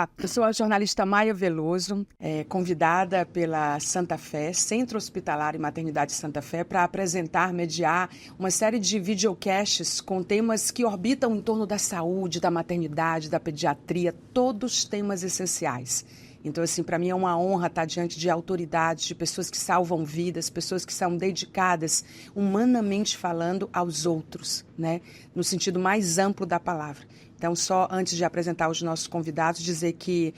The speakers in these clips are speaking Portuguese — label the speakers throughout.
Speaker 1: Olá, eu sou a jornalista Maia Veloso, convidada pela Santa Fé, Centro Hospitalar e Maternidade Santa Fé, para apresentar, mediar uma série de videocasts com temas que orbitam em torno da saúde, da maternidade, da pediatria, todos temas essenciais. Então, assim, para mim é uma honra estar diante de autoridades, de pessoas que salvam vidas, pessoas que são dedicadas, humanamente falando, aos outros, né? No sentido mais amplo da palavra. Então, só antes de apresentar os nossos convidados, dizer que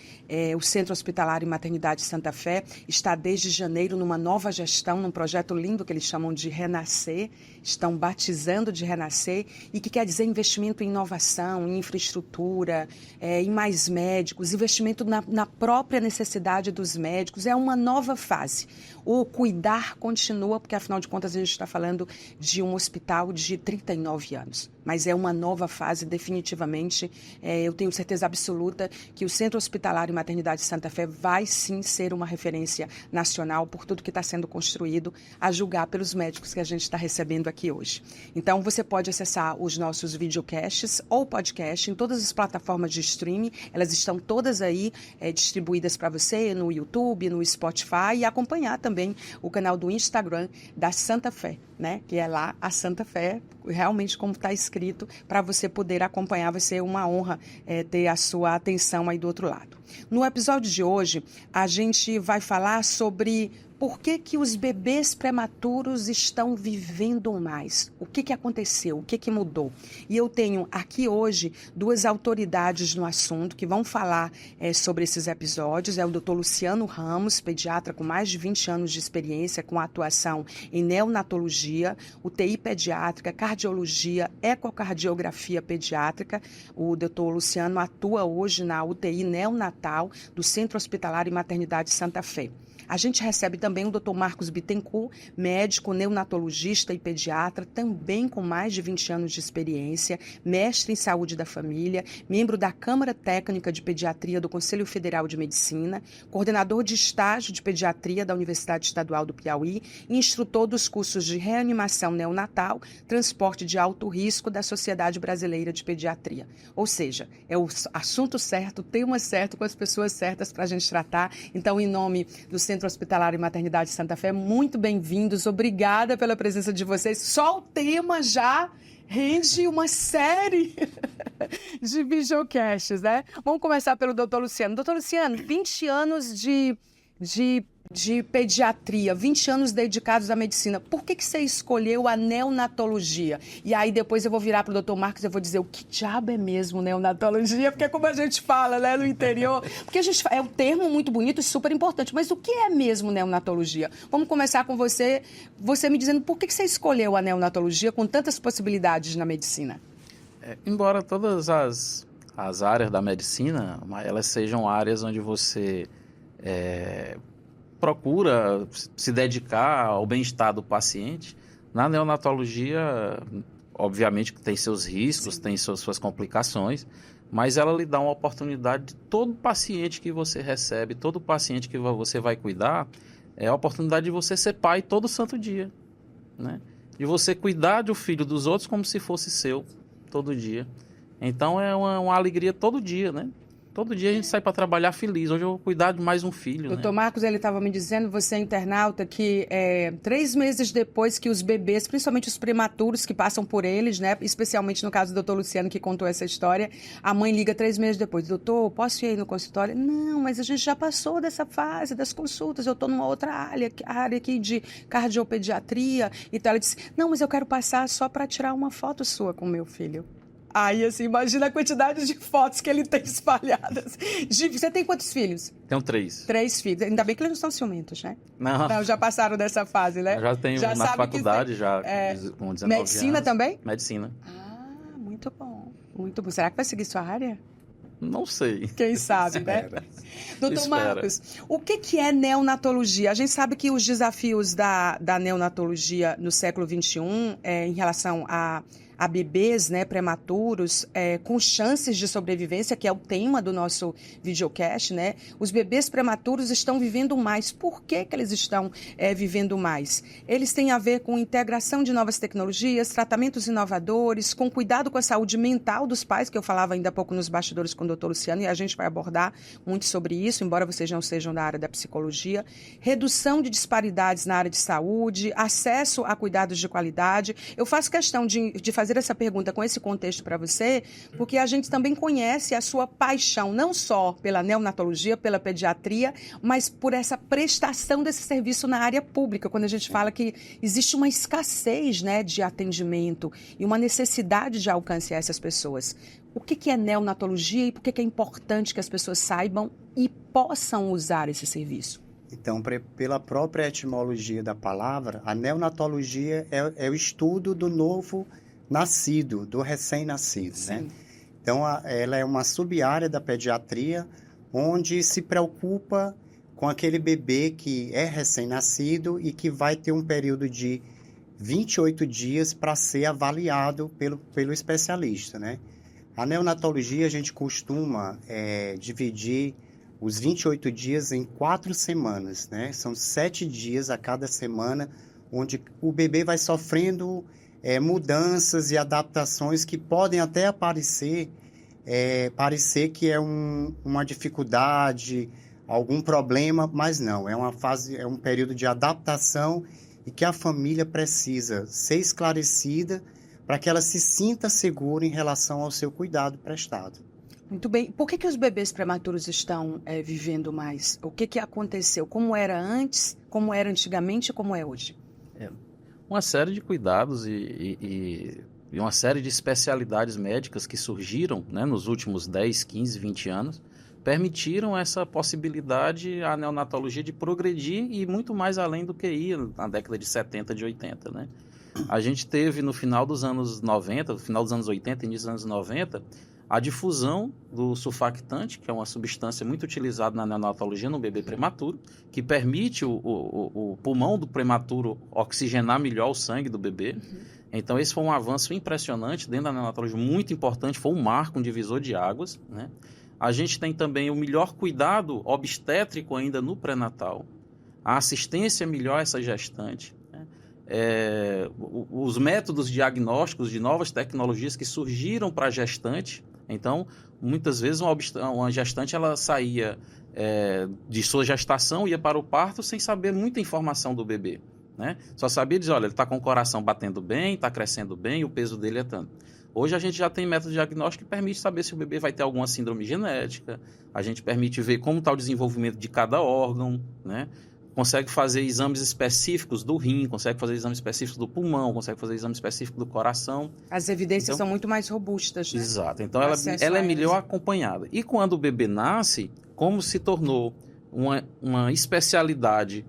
Speaker 1: o Centro Hospitalar e Maternidade Santa Fé está desde janeiro numa nova gestão, num projeto lindo que eles chamam de Renascer, estão batizando de Renascer, e que quer dizer investimento em inovação, em infraestrutura, em mais médicos, investimento na própria necessidade dos médicos. É uma nova fase. O cuidar continua, porque afinal de contas a gente está falando de um hospital de 39 anos. Mas é uma nova fase, definitivamente. Eu tenho certeza absoluta que o Centro Hospitalar e Maternidade Santa Fé vai sim ser uma referência nacional por tudo que está sendo construído, a julgar pelos médicos que a gente está recebendo aqui hoje. Então, você pode acessar os nossos videocasts ou podcast em todas as plataformas de streaming. Elas estão todas aí distribuídas para você no YouTube, no Spotify, e acompanhar também o canal do Instagram da Santa Fé, né? Que é lá a Santa Fé, realmente como está escrito, para você poder acompanhar. Vai ser uma honra ter a sua atenção aí do outro lado. No episódio de hoje, a gente vai falar sobre por que os bebês prematuros estão vivendo mais. O que aconteceu? O que mudou? E eu tenho aqui hoje duas autoridades no assunto que vão falar sobre esses episódios. É o Dr. Luciano Ramos, pediatra com mais de 20 anos de experiência com atuação em neonatologia, UTI pediátrica, cardiologia, ecocardiografia pediátrica. O Dr. Luciano atua hoje na UTI neonatal do Centro Hospitalar e Maternidade Santa Fé. A gente recebe também o Dr. Marcos Bittencourt, médico, neonatologista e pediatra, também com mais de 20 anos de experiência, mestre em saúde da família, membro da Câmara Técnica de Pediatria do Conselho Federal de Medicina, coordenador de estágio de pediatria da Universidade Estadual do Piauí e instrutor dos cursos de reanimação neonatal, transporte de alto risco da Sociedade Brasileira de Pediatria. Ou seja, é o assunto certo, o tema certo, com as pessoas certas para a gente tratar. Então, em nome do Centro Hospitalar e Maternidade Santa Fé, muito bem-vindos, obrigada pela presença de vocês. Só o tema já rende uma série de videocasts, né? Vamos começar pelo Dr. Luciano. Dr. Luciano, 20 anos de pediatria, 20 anos dedicados à medicina. Por que você escolheu a neonatologia? E aí depois eu vou virar para o Dr. Marcos e eu vou dizer o que diabo é mesmo neonatologia? Porque é como a gente fala, né, no interior. Porque é um termo muito bonito e super importante. Mas o que é mesmo neonatologia? Vamos começar com você me dizendo por que você escolheu a neonatologia com tantas possibilidades na medicina?
Speaker 2: Embora todas as áreas da medicina, elas sejam áreas onde você procura se dedicar ao bem-estar do paciente, na neonatologia, obviamente que tem seus riscos, tem suas complicações, mas ela lhe dá uma oportunidade de todo paciente que você recebe, todo paciente que você vai cuidar, é a oportunidade de você ser pai todo santo dia, né? De você cuidar do filho dos outros como se fosse seu, todo dia. Então é uma alegria todo dia, né? Todo dia a gente sai para trabalhar feliz. Hoje eu vou cuidar de mais um filho.
Speaker 1: Doutor Marcos, ele estava me dizendo, você é internauta, que 3 meses depois que os bebês, principalmente os prematuros que passam por eles, né, especialmente no caso do doutor Luciano, que contou essa história, a mãe liga 3 meses depois. Doutor, posso ir aí no consultório? Não, mas a gente já passou dessa fase das consultas, eu estou numa outra área aqui de cardiopediatria. Então ela disse, não, mas eu quero passar só para tirar uma foto sua com o meu filho. Aí, assim, imagina a quantidade de fotos que ele tem espalhadas. Você tem quantos filhos?
Speaker 2: Tenho 3.
Speaker 1: 3 filhos. Ainda bem que eles não são ciúmentos, né?
Speaker 2: Não,
Speaker 1: já passaram dessa fase, né?
Speaker 2: Já tenho na faculdade, com 19
Speaker 1: medicina
Speaker 2: anos.
Speaker 1: Também?
Speaker 2: Medicina.
Speaker 1: Ah, muito bom. Muito bom. Será que vai seguir sua área?
Speaker 2: Não sei.
Speaker 1: Quem sabe, né? Doutor Marcos, o que é neonatologia? A gente sabe que os desafios da neonatologia no século XXI, em relação a bebês, né, prematuros com chances de sobrevivência, que é o tema do nosso videocast, né? Os bebês prematuros estão vivendo mais. Por que que eles estão vivendo mais? Eles têm a ver com integração de novas tecnologias, tratamentos inovadores, com cuidado com a saúde mental dos pais, que eu falava ainda há pouco nos bastidores com o doutor Luciano, e a gente vai abordar muito sobre isso, embora vocês não sejam da área da psicologia. Redução de disparidades na área de saúde, acesso a cuidados de qualidade. Eu faço questão de fazer essa pergunta com esse contexto para você, porque a gente também conhece a sua paixão, não só pela neonatologia, pela pediatria, mas por essa prestação desse serviço na área pública, quando a gente fala que existe uma escassez, né, de atendimento e uma necessidade de alcance a essas pessoas. O que é neonatologia e por que é importante que as pessoas saibam e possam usar esse serviço?
Speaker 3: Então, pela própria etimologia da palavra, a neonatologia é o estudo do novo nascido, do recém-nascido, né? Então, ela é uma sub-área da pediatria onde se preocupa com aquele bebê que é recém-nascido e que vai ter um período de 28 dias para ser avaliado pelo especialista, né? A neonatologia, a gente costuma dividir os 28 dias em 4 semanas, né? São 7 dias a cada semana, onde o bebê vai sofrendo mudanças e adaptações que podem até parecer que é uma dificuldade, algum problema, mas não. É um período de adaptação e que a família precisa ser esclarecida para que ela se sinta segura em relação ao seu cuidado prestado.
Speaker 1: Muito bem. Por que os bebês prematuros estão vivendo mais? O que aconteceu? Como era antes, como era antigamente e como é hoje?
Speaker 2: Uma série de cuidados e uma série de especialidades médicas que surgiram, né, nos últimos 10, 15, 20 anos, permitiram essa possibilidade à neonatologia de progredir e muito mais além do que ia na década de 70, de 80, né? A gente teve no final dos anos 90, no final dos anos 80, início dos anos 90, a difusão do surfactante, que é uma substância muito utilizada na neonatologia no bebê prematuro, que permite o pulmão do prematuro oxigenar melhor o sangue do bebê. Então, esse foi um avanço impressionante dentro da neonatologia, muito importante, foi um marco, um divisor de águas, né? A gente tem também o melhor cuidado obstétrico ainda no pré-natal, a assistência melhor a essa gestante, né? Os métodos diagnósticos de novas tecnologias que surgiram para a gestante. Então, muitas vezes uma gestante ela saía de sua gestação, ia para o parto sem saber muita informação do bebê, né? Só sabia dizer, olha, ele está com o coração batendo bem, está crescendo bem, o peso dele é tanto. Hoje a gente já tem método diagnóstico que permite saber se o bebê vai ter alguma síndrome genética, a gente permite ver como está o desenvolvimento de cada órgão, né? Consegue fazer exames específicos do rim, consegue fazer exames específicos do pulmão, consegue fazer exame específico do coração.
Speaker 1: As evidências são muito mais robustas, né?
Speaker 2: Exato. Então, ela é melhor acompanhada. E quando o bebê nasce, como se tornou uma especialidade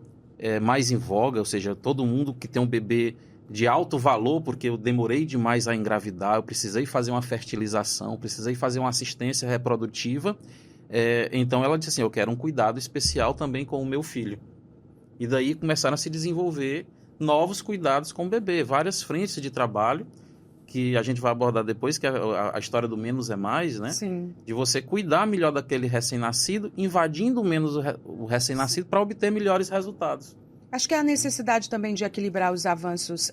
Speaker 2: mais em voga, ou seja, todo mundo que tem um bebê de alto valor, porque eu demorei demais a engravidar, eu precisei fazer uma fertilização, precisei fazer uma assistência reprodutiva, então ela disse assim, eu quero um cuidado especial também com o meu filho. E daí começaram a se desenvolver novos cuidados com o bebê, várias frentes de trabalho, que a gente vai abordar depois, que é a história do menos é mais, né?
Speaker 1: Sim.
Speaker 2: De você cuidar melhor daquele recém-nascido, invadindo menos o recém-nascido para obter melhores resultados.
Speaker 1: Acho que há a necessidade também de equilibrar os avanços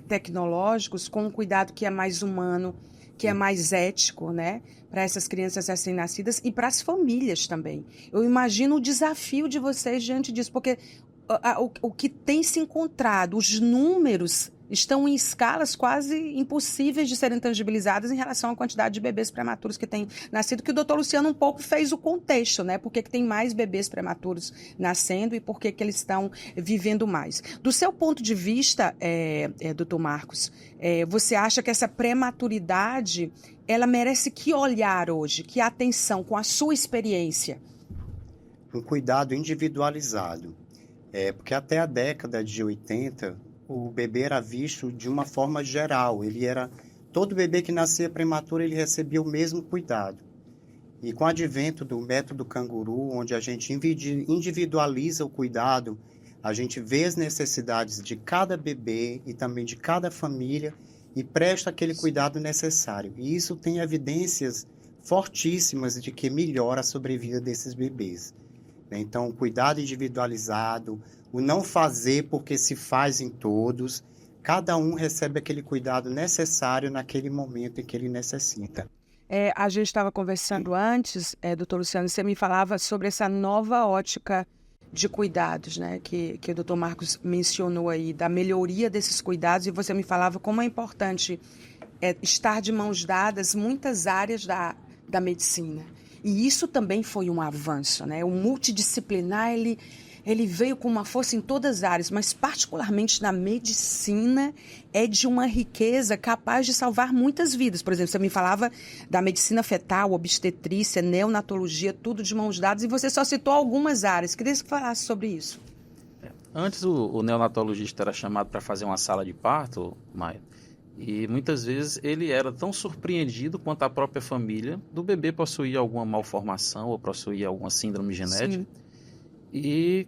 Speaker 1: tecnológicos com um cuidado que é mais humano, que é mais ético, né? Para essas crianças recém-nascidas e para as famílias também. Eu imagino o desafio de vocês diante disso, porque o que tem se encontrado, os números estão em escalas quase impossíveis de serem tangibilizadas em relação à quantidade de bebês prematuros que tem nascido, que o doutor Luciano um pouco fez o contexto, né? Por que tem mais bebês prematuros nascendo e por que eles estão vivendo mais. Do seu ponto de vista, doutor Marcos, você acha que essa prematuridade, ela merece que olhar hoje, que atenção com a sua experiência?
Speaker 3: Um cuidado individualizado. Porque até a década de 80, o bebê era visto de uma forma geral. Todo bebê que nascia prematuro, ele recebia o mesmo cuidado. E com o advento do método canguru, onde a gente individualiza o cuidado, a gente vê as necessidades de cada bebê e também de cada família, e presta aquele cuidado necessário. E isso tem evidências fortíssimas de que melhora a sobrevida desses bebês. Então, o cuidado individualizado, o não fazer porque se faz em todos, cada um recebe aquele cuidado necessário naquele momento em que ele necessita.
Speaker 1: A gente estava conversando antes, doutor Luciano, você me falava sobre essa nova ótica de cuidados, né, que o doutor Marcos mencionou aí, da melhoria desses cuidados, e você me falava como é importante estar de mãos dadas muitas áreas da medicina. E isso também foi um avanço, né? O multidisciplinar, ele veio com uma força em todas as áreas, mas particularmente na medicina é de uma riqueza capaz de salvar muitas vidas. Por exemplo, você me falava da medicina fetal, obstetrícia, neonatologia, tudo de mãos dadas, e você só citou algumas áreas. Queria que você falasse sobre isso.
Speaker 2: Antes o neonatologista era chamado para fazer uma sala de parto, Maia, e muitas vezes ele era tão surpreendido quanto a própria família do bebê possuir alguma malformação ou possuir alguma síndrome genética. Sim. E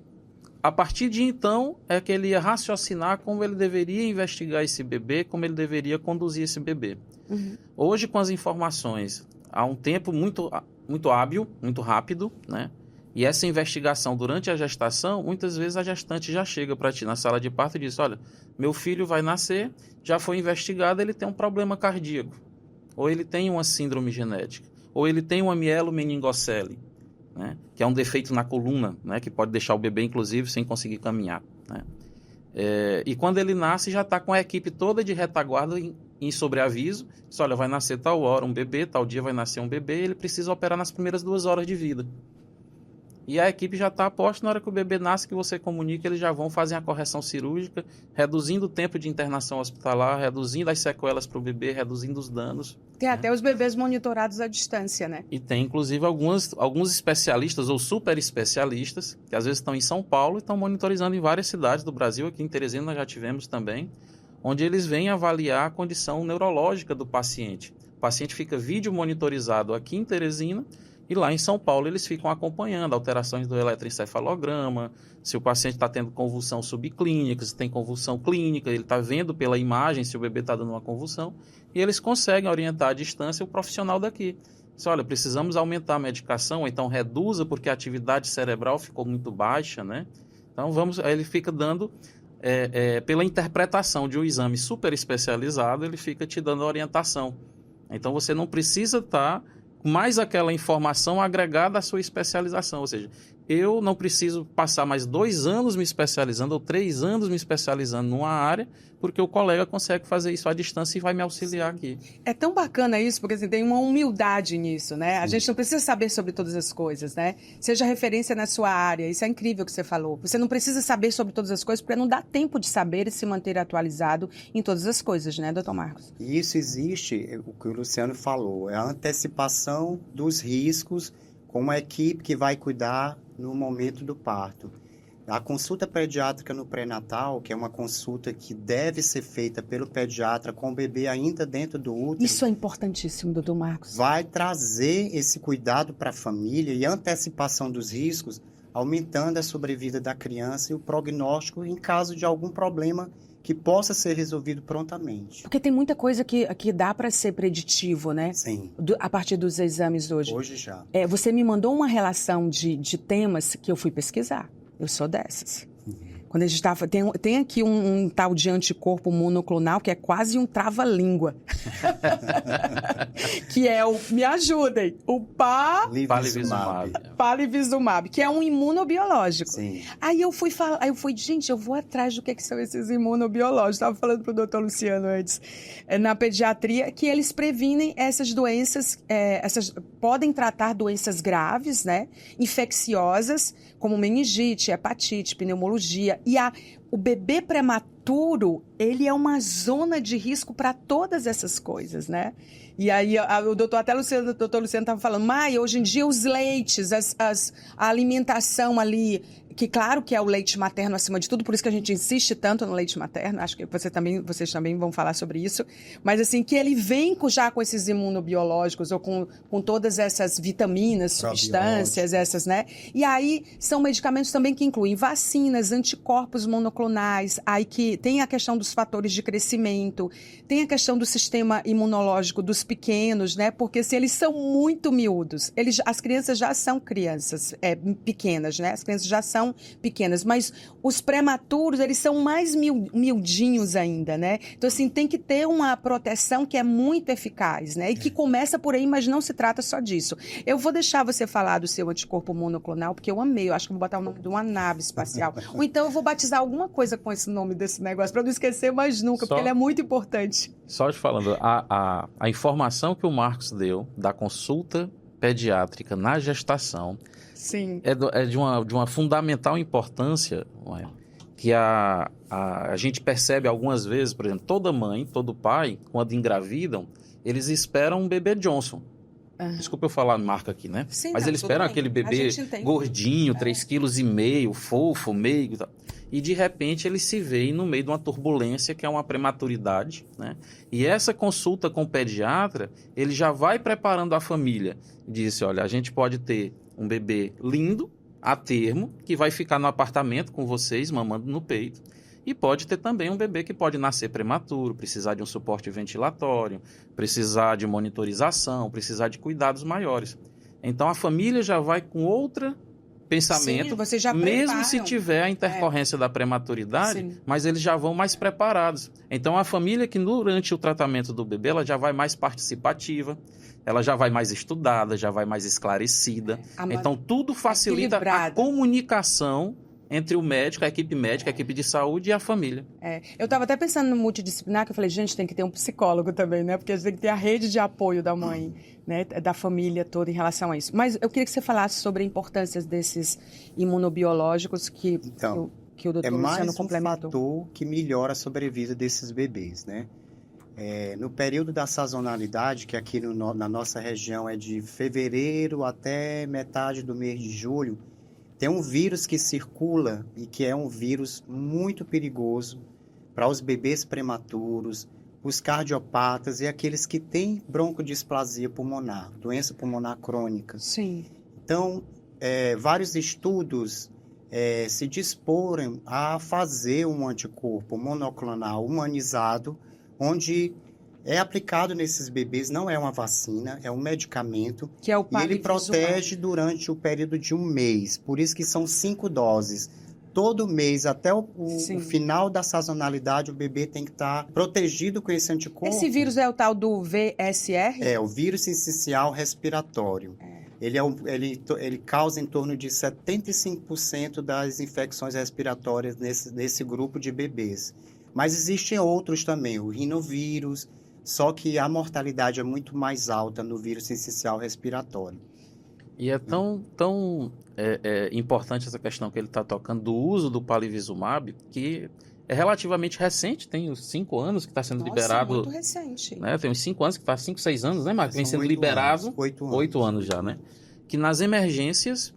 Speaker 2: a partir de então é que ele ia raciocinar como ele deveria investigar esse bebê, como ele deveria conduzir esse bebê. Uhum. Hoje, com as informações, há um tempo muito hábil, muito rápido, né? E essa investigação durante a gestação, muitas vezes a gestante já chega para ti na sala de parto e diz: olha, meu filho vai nascer, já foi investigado, ele tem um problema cardíaco, ou ele tem uma síndrome genética, ou ele tem uma mielomeningocele, né, que é um defeito na coluna, né, que pode deixar o bebê, inclusive, sem conseguir caminhar, né? E quando ele nasce, já está com a equipe toda de retaguarda em sobreaviso. Diz: olha, vai nascer tal hora um bebê, tal dia vai nascer um bebê, e ele precisa operar nas primeiras 2 horas de vida. E a equipe já está a posto, na hora que o bebê nasce, que você comunica, eles já vão fazer a correção cirúrgica, reduzindo o tempo de internação hospitalar, reduzindo as sequelas para o bebê, reduzindo os danos.
Speaker 1: Tem até os bebês monitorados à distância, né?
Speaker 2: E tem, inclusive, alguns especialistas ou super especialistas, que às vezes estão em São Paulo e estão monitorizando em várias cidades do Brasil. Aqui em Teresina nós já tivemos também, onde eles vêm avaliar a condição neurológica do paciente. O paciente fica vídeo monitorizado aqui em Teresina, e lá em São Paulo eles ficam acompanhando alterações do eletroencefalograma, se o paciente está tendo convulsão subclínica, se tem convulsão clínica, ele está vendo pela imagem se o bebê está dando uma convulsão, e eles conseguem orientar à distância o profissional daqui. Diz: olha, precisamos aumentar a medicação, ou então reduza porque a atividade cerebral ficou muito baixa, né? Então aí ele fica dando, pela interpretação de um exame super especializado, ele fica te dando a orientação. Então você não precisa estar mais aquela informação agregada à sua especialização, ou seja, eu não preciso passar mais 2 anos me especializando ou 3 anos me especializando numa área, porque o colega consegue fazer isso à distância e vai me auxiliar aqui.
Speaker 1: É tão bacana isso, porque assim, tem uma humildade nisso, né? A gente não precisa saber sobre todas as coisas, né? Seja referência na sua área, isso é incrível que você falou. Você não precisa saber sobre todas as coisas, porque não dá tempo de saber e se manter atualizado em todas as coisas, né, doutor Marcos?
Speaker 3: Isso existe, o que o Luciano falou, é a antecipação dos riscos com uma equipe que vai cuidar no momento do parto. A consulta pediátrica no pré-natal, que é uma consulta que deve ser feita pelo pediatra com o bebê ainda dentro do útero.
Speaker 1: Isso é importantíssimo, doutor Marcos.
Speaker 3: Vai trazer esse cuidado para a família e a antecipação dos riscos, aumentando a sobrevida da criança e o prognóstico em caso de algum problema que possa ser resolvido prontamente.
Speaker 1: Porque tem muita coisa que dá para ser preditivo, né?
Speaker 3: Sim.
Speaker 1: A partir dos exames hoje.
Speaker 3: Hoje já.
Speaker 1: Você me mandou uma relação de temas que eu fui pesquisar. Eu sou dessas. Quando a gente estava... Tem aqui um tal de anticorpo monoclonal que é quase um trava-língua. Que é o... Me ajudem. O Palivizumab, que é um imunobiológico.
Speaker 3: Sim.
Speaker 1: Aí eu fui gente, eu vou atrás do que são esses imunobiológicos. Estava falando para o doutor Luciano antes, na pediatria, que eles previnem essas doenças, podem tratar doenças graves, né? Infecciosas, como meningite, hepatite, pneumologia. E o bebê prematuro, ele é uma zona de risco para todas essas coisas, né? E aí o doutor Luciano estava falando: Maia, hoje em dia os leites, a alimentação ali que claro que é o leite materno acima de tudo, por isso que a gente insiste tanto no leite materno, acho que vocês também vão falar sobre isso, mas assim, que ele vem já com esses imunobiológicos ou com todas essas vitaminas, substâncias, essas, né? E aí são medicamentos também que incluem vacinas, anticorpos monoclonais, aí que tem a questão dos fatores de crescimento, tem a questão do sistema imunológico dos pequenos, né? Porque se eles são muito miúdos, as crianças já são crianças pequenas, né? As crianças já são pequenas, mas os prematuros, eles são mais miudinhos ainda, né? Então, assim, tem que ter uma proteção que é muito eficaz, né? E que começa por aí, mas não se trata só disso. Eu vou deixar você falar do seu anticorpo monoclonal, porque eu amei, eu acho que vou botar o nome de uma nave espacial. Ou então eu vou batizar alguma coisa com esse nome desse negócio, para não esquecer mais nunca, porque ele é muito importante.
Speaker 2: Só te falando, a informação que o Marcos deu da consulta pediátrica na gestação,
Speaker 1: sim,
Speaker 2: é de uma fundamental importância, que a gente percebe algumas vezes, por exemplo, toda mãe, todo pai, quando engravidam, eles esperam um bebê Johnson. Desculpa eu falar a marca aqui, né?
Speaker 1: Sim,
Speaker 2: mas eles esperam aquele bebê gordinho, 3,5 kg, fofo, meigo e tal. E de repente ele se vê no meio de uma turbulência que é uma prematuridade, né? E essa consulta com o pediatra, ele já vai preparando a família. Disse, olha, a gente pode ter um bebê lindo, a termo, que vai ficar no apartamento com vocês, mamando no peito. E pode ter também um bebê que pode nascer prematuro, precisar de um suporte ventilatório, precisar de monitorização, precisar de cuidados maiores. Então a família já vai com outro pensamento,
Speaker 1: sim, você já
Speaker 2: mesmo
Speaker 1: preparam.
Speaker 2: se tiver a intercorrência da prematuridade, sim, mas eles já vão mais preparados. Então a família que durante o tratamento do bebê, ela já vai mais participativa, ela já vai mais estudada, já vai mais esclarecida. Então tudo facilita a comunicação entre o médico, a equipe de saúde e a família.
Speaker 1: Eu estava até pensando no multidisciplinar, que eu falei, gente, tem que ter um psicólogo também, né? Porque a gente tem que ter a rede de apoio da mãe, né? Da família toda em relação a isso. Mas eu queria que você falasse sobre a importância desses imunobiológicos que o doutor Luciano complementou.
Speaker 3: É mais um fator que melhora a sobrevida desses bebês, né? No período da sazonalidade, que aqui na nossa região é de fevereiro até metade do mês de julho, tem um vírus que circula e que é um vírus muito perigoso para os bebês prematuros, os cardiopatas e aqueles que têm broncodisplasia pulmonar, doença pulmonar crônica.
Speaker 1: Sim.
Speaker 3: Então, vários estudos se disporem a fazer um anticorpo monoclonal humanizado, onde é aplicado nesses bebês, não é uma vacina, é um medicamento.
Speaker 1: Que é o
Speaker 3: e ele protege durante o período de 1 mês. Por isso que são 5 doses. Todo mês, até o final da sazonalidade, o bebê tem que estar protegido com esse anticorpo.
Speaker 1: Esse vírus é o tal do VSR?
Speaker 3: É, o vírus sincicial respiratório. Ele causa em torno de 75% das infecções respiratórias nesse grupo de bebês. Mas existem outros também, o rinovírus, só que a mortalidade é muito mais alta no vírus sincicial respiratório.
Speaker 2: E é tão importante essa questão que ele está tocando do uso do palivizumab, que é relativamente recente, tem uns 5 anos que está sendo liberado.
Speaker 1: Muito recente.
Speaker 2: Né? Tem uns 5 anos, que está 5, 6 anos, né, Marcos? Vem sendo liberado. 8 anos já, né? Que nas emergências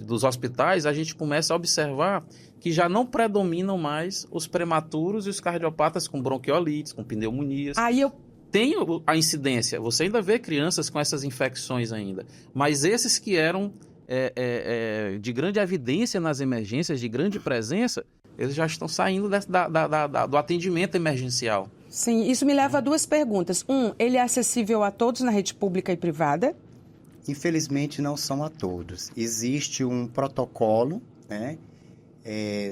Speaker 2: dos hospitais, a gente começa a observar que já não predominam mais os prematuros e os cardiopatas com bronquiolites, com pneumonias. Tem a incidência, você ainda vê crianças com essas infecções ainda, mas esses que eram de grande evidência nas emergências, de grande presença, eles já estão saindo do atendimento emergencial.
Speaker 1: Sim, isso me leva a 2 perguntas. Ele é acessível a todos na rede pública e privada?
Speaker 3: Infelizmente, não são a todos. Existe um protocolo, né?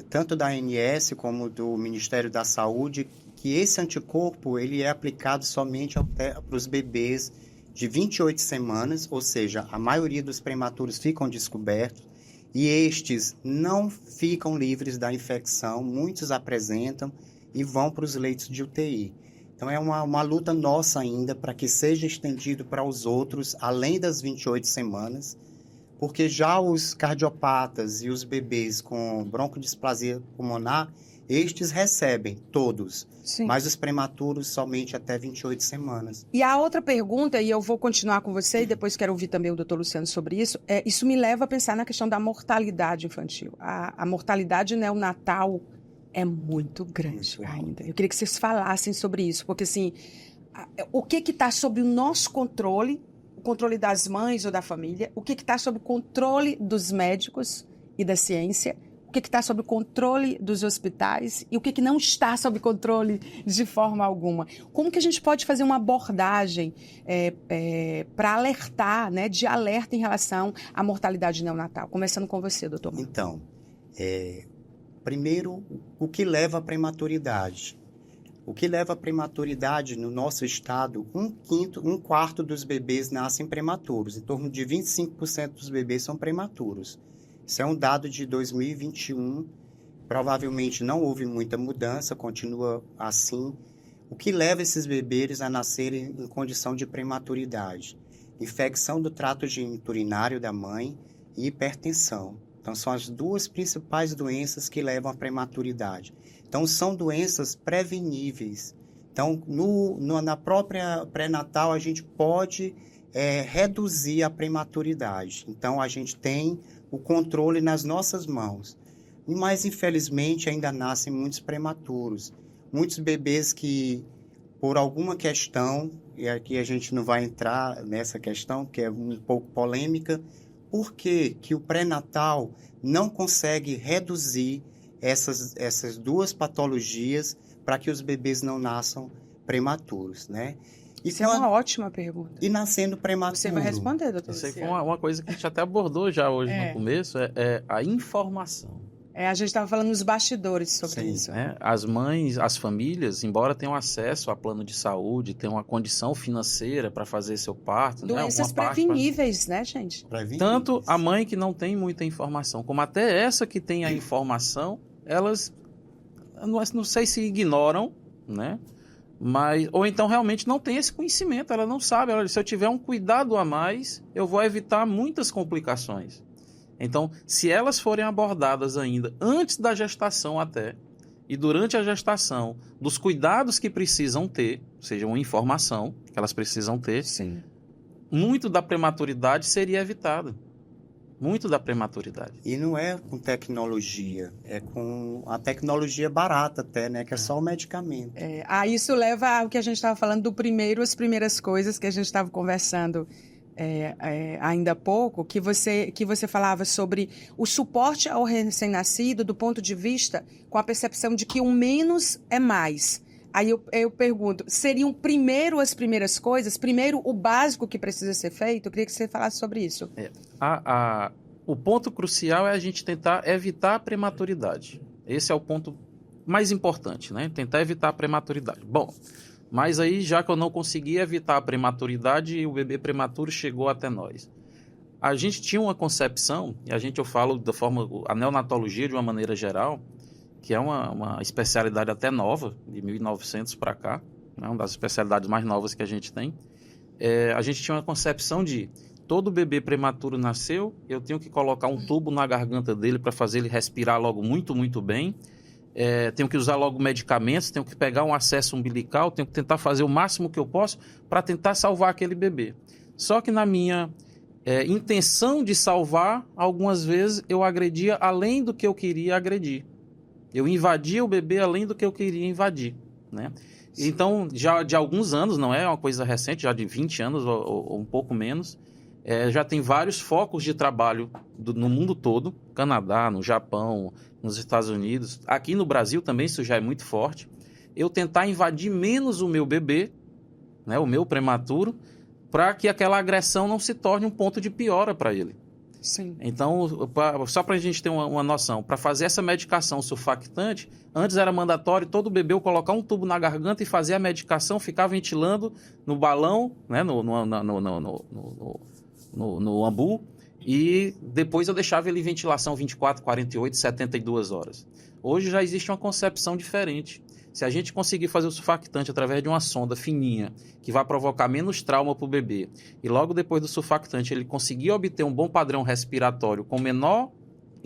Speaker 3: Tanto da ANS como do Ministério da Saúde, que esse anticorpo ele é aplicado somente para os bebês de 28 semanas, ou seja, a maioria dos prematuros ficam descobertos e estes não ficam livres da infecção, muitos apresentam e vão para os leitos de UTI. Então é uma luta nossa ainda para que seja estendido para os outros, além das 28 semanas, porque já os cardiopatas e os bebês com broncodisplasia pulmonar, estes recebem todos,
Speaker 1: Sim.
Speaker 3: mas os prematuros somente até 28 semanas.
Speaker 1: E a outra pergunta, e eu vou continuar com você, e depois quero ouvir também o doutor Luciano sobre isso, isso me leva a pensar na questão da mortalidade infantil. A mortalidade neonatal é muito grande ainda. Eu queria que vocês falassem sobre isso, porque assim, o que está sob o nosso controle, o controle das mães ou da família, o que está sob o controle dos médicos e da ciência, o que está sob o controle dos hospitais e o que não está sob controle de forma alguma. Como que a gente pode fazer uma abordagem para alertar, né, de alerta em relação à mortalidade neonatal? Começando com você, doutor Marco.
Speaker 3: Então, primeiro, o que leva à prematuridade? O que leva à prematuridade no nosso estado, um quarto dos bebês nascem prematuros. Em torno de 25% dos bebês são prematuros. Isso é um dado de 2021, provavelmente não houve muita mudança, continua assim. O que leva esses bebês a nascerem em condição de prematuridade? Infecção do trato urinário da mãe e hipertensão. Então, são as duas principais doenças que levam à prematuridade. Então, são doenças preveníveis. Então, na própria pré-natal, a gente pode reduzir a prematuridade. Então, a gente tem o controle nas nossas mãos. Mas, infelizmente, ainda nascem muitos prematuros. Muitos bebês que, por alguma questão, e aqui a gente não vai entrar nessa questão, que é um pouco polêmica, por que o pré-natal não consegue reduzir essas duas patologias para que os bebês não nasçam prematuros, né?
Speaker 1: Isso é uma ótima pergunta.
Speaker 3: E nascendo prematuro.
Speaker 1: Você vai responder, doutor
Speaker 2: Isso aí foi
Speaker 1: Luciano.
Speaker 2: uma coisa que a gente até abordou já hoje no começo, é a informação.
Speaker 1: A gente estava falando nos bastidores sobre isso.
Speaker 2: As mães, as famílias, embora tenham acesso a plano de saúde, tenham uma condição financeira para fazer seu parto.
Speaker 1: Doenças preveníveis, né, gente?
Speaker 2: Tanto a mãe que não tem muita informação, como até essa que tem a informação, elas, não sei se ignoram, né? Mas, ou então realmente não tem esse conhecimento, ela não sabe. Se eu tiver um cuidado a mais, eu vou evitar muitas complicações. Então, se elas forem abordadas ainda antes da gestação até, e durante a gestação, dos cuidados que precisam ter, ou seja, uma informação que elas precisam ter,
Speaker 1: sim,
Speaker 2: muito da prematuridade seria evitado. Muito da prematuridade.
Speaker 3: E não é com tecnologia, é com a tecnologia barata até, né? Que é só o medicamento.
Speaker 1: Isso leva ao que a gente estava falando as primeiras coisas que a gente estava conversando ainda há pouco, que você falava sobre o suporte ao recém-nascido do ponto de vista com a percepção de que o menos é mais. Aí eu pergunto, seriam primeiro as primeiras coisas, primeiro o básico que precisa ser feito? Eu queria que você falasse sobre isso.
Speaker 2: O ponto crucial é a gente tentar evitar a prematuridade. Esse é o ponto mais importante, né? Tentar evitar a prematuridade. Bom, mas aí já que eu não consegui evitar a prematuridade, o bebê prematuro chegou até nós. A gente tinha uma concepção, e eu falo da forma, a neonatologia de uma maneira geral, que é uma especialidade até nova, de 1900 para cá, né? Uma das especialidades mais novas que a gente tem. A gente tinha uma concepção de todo bebê prematuro nasceu, eu tenho que colocar um tubo na garganta dele para fazer ele respirar logo muito, muito bem. Tenho que usar logo medicamentos, tenho que pegar um acesso umbilical, tenho que tentar fazer o máximo que eu posso para tentar salvar aquele bebê. Só que na minha intenção de salvar, algumas vezes eu agredia além do que eu queria agredir. Eu invadia o bebê além do que eu queria invadir, né? Então, já de alguns anos, não é uma coisa recente, já de 20 anos ou um pouco menos, já tem vários focos de trabalho no mundo todo, Canadá, no Japão, nos Estados Unidos, aqui no Brasil também isso já é muito forte, eu tentar invadir menos o meu bebê, né, o meu prematuro, para que aquela agressão não se torne um ponto de piora para ele.
Speaker 1: Sim.
Speaker 2: Então, só para a gente ter uma noção, para fazer essa medicação surfactante, antes era mandatório todo bebê eu colocar um tubo na garganta e fazer a medicação, ficar ventilando no balão, né, no ambu, e depois eu deixava ele em ventilação 24, 48, 72 horas. Hoje já existe uma concepção diferente. Se a gente conseguir fazer o surfactante através de uma sonda fininha, que vai provocar menos trauma para o bebê, e logo depois do surfactante ele conseguir obter um bom padrão respiratório com menor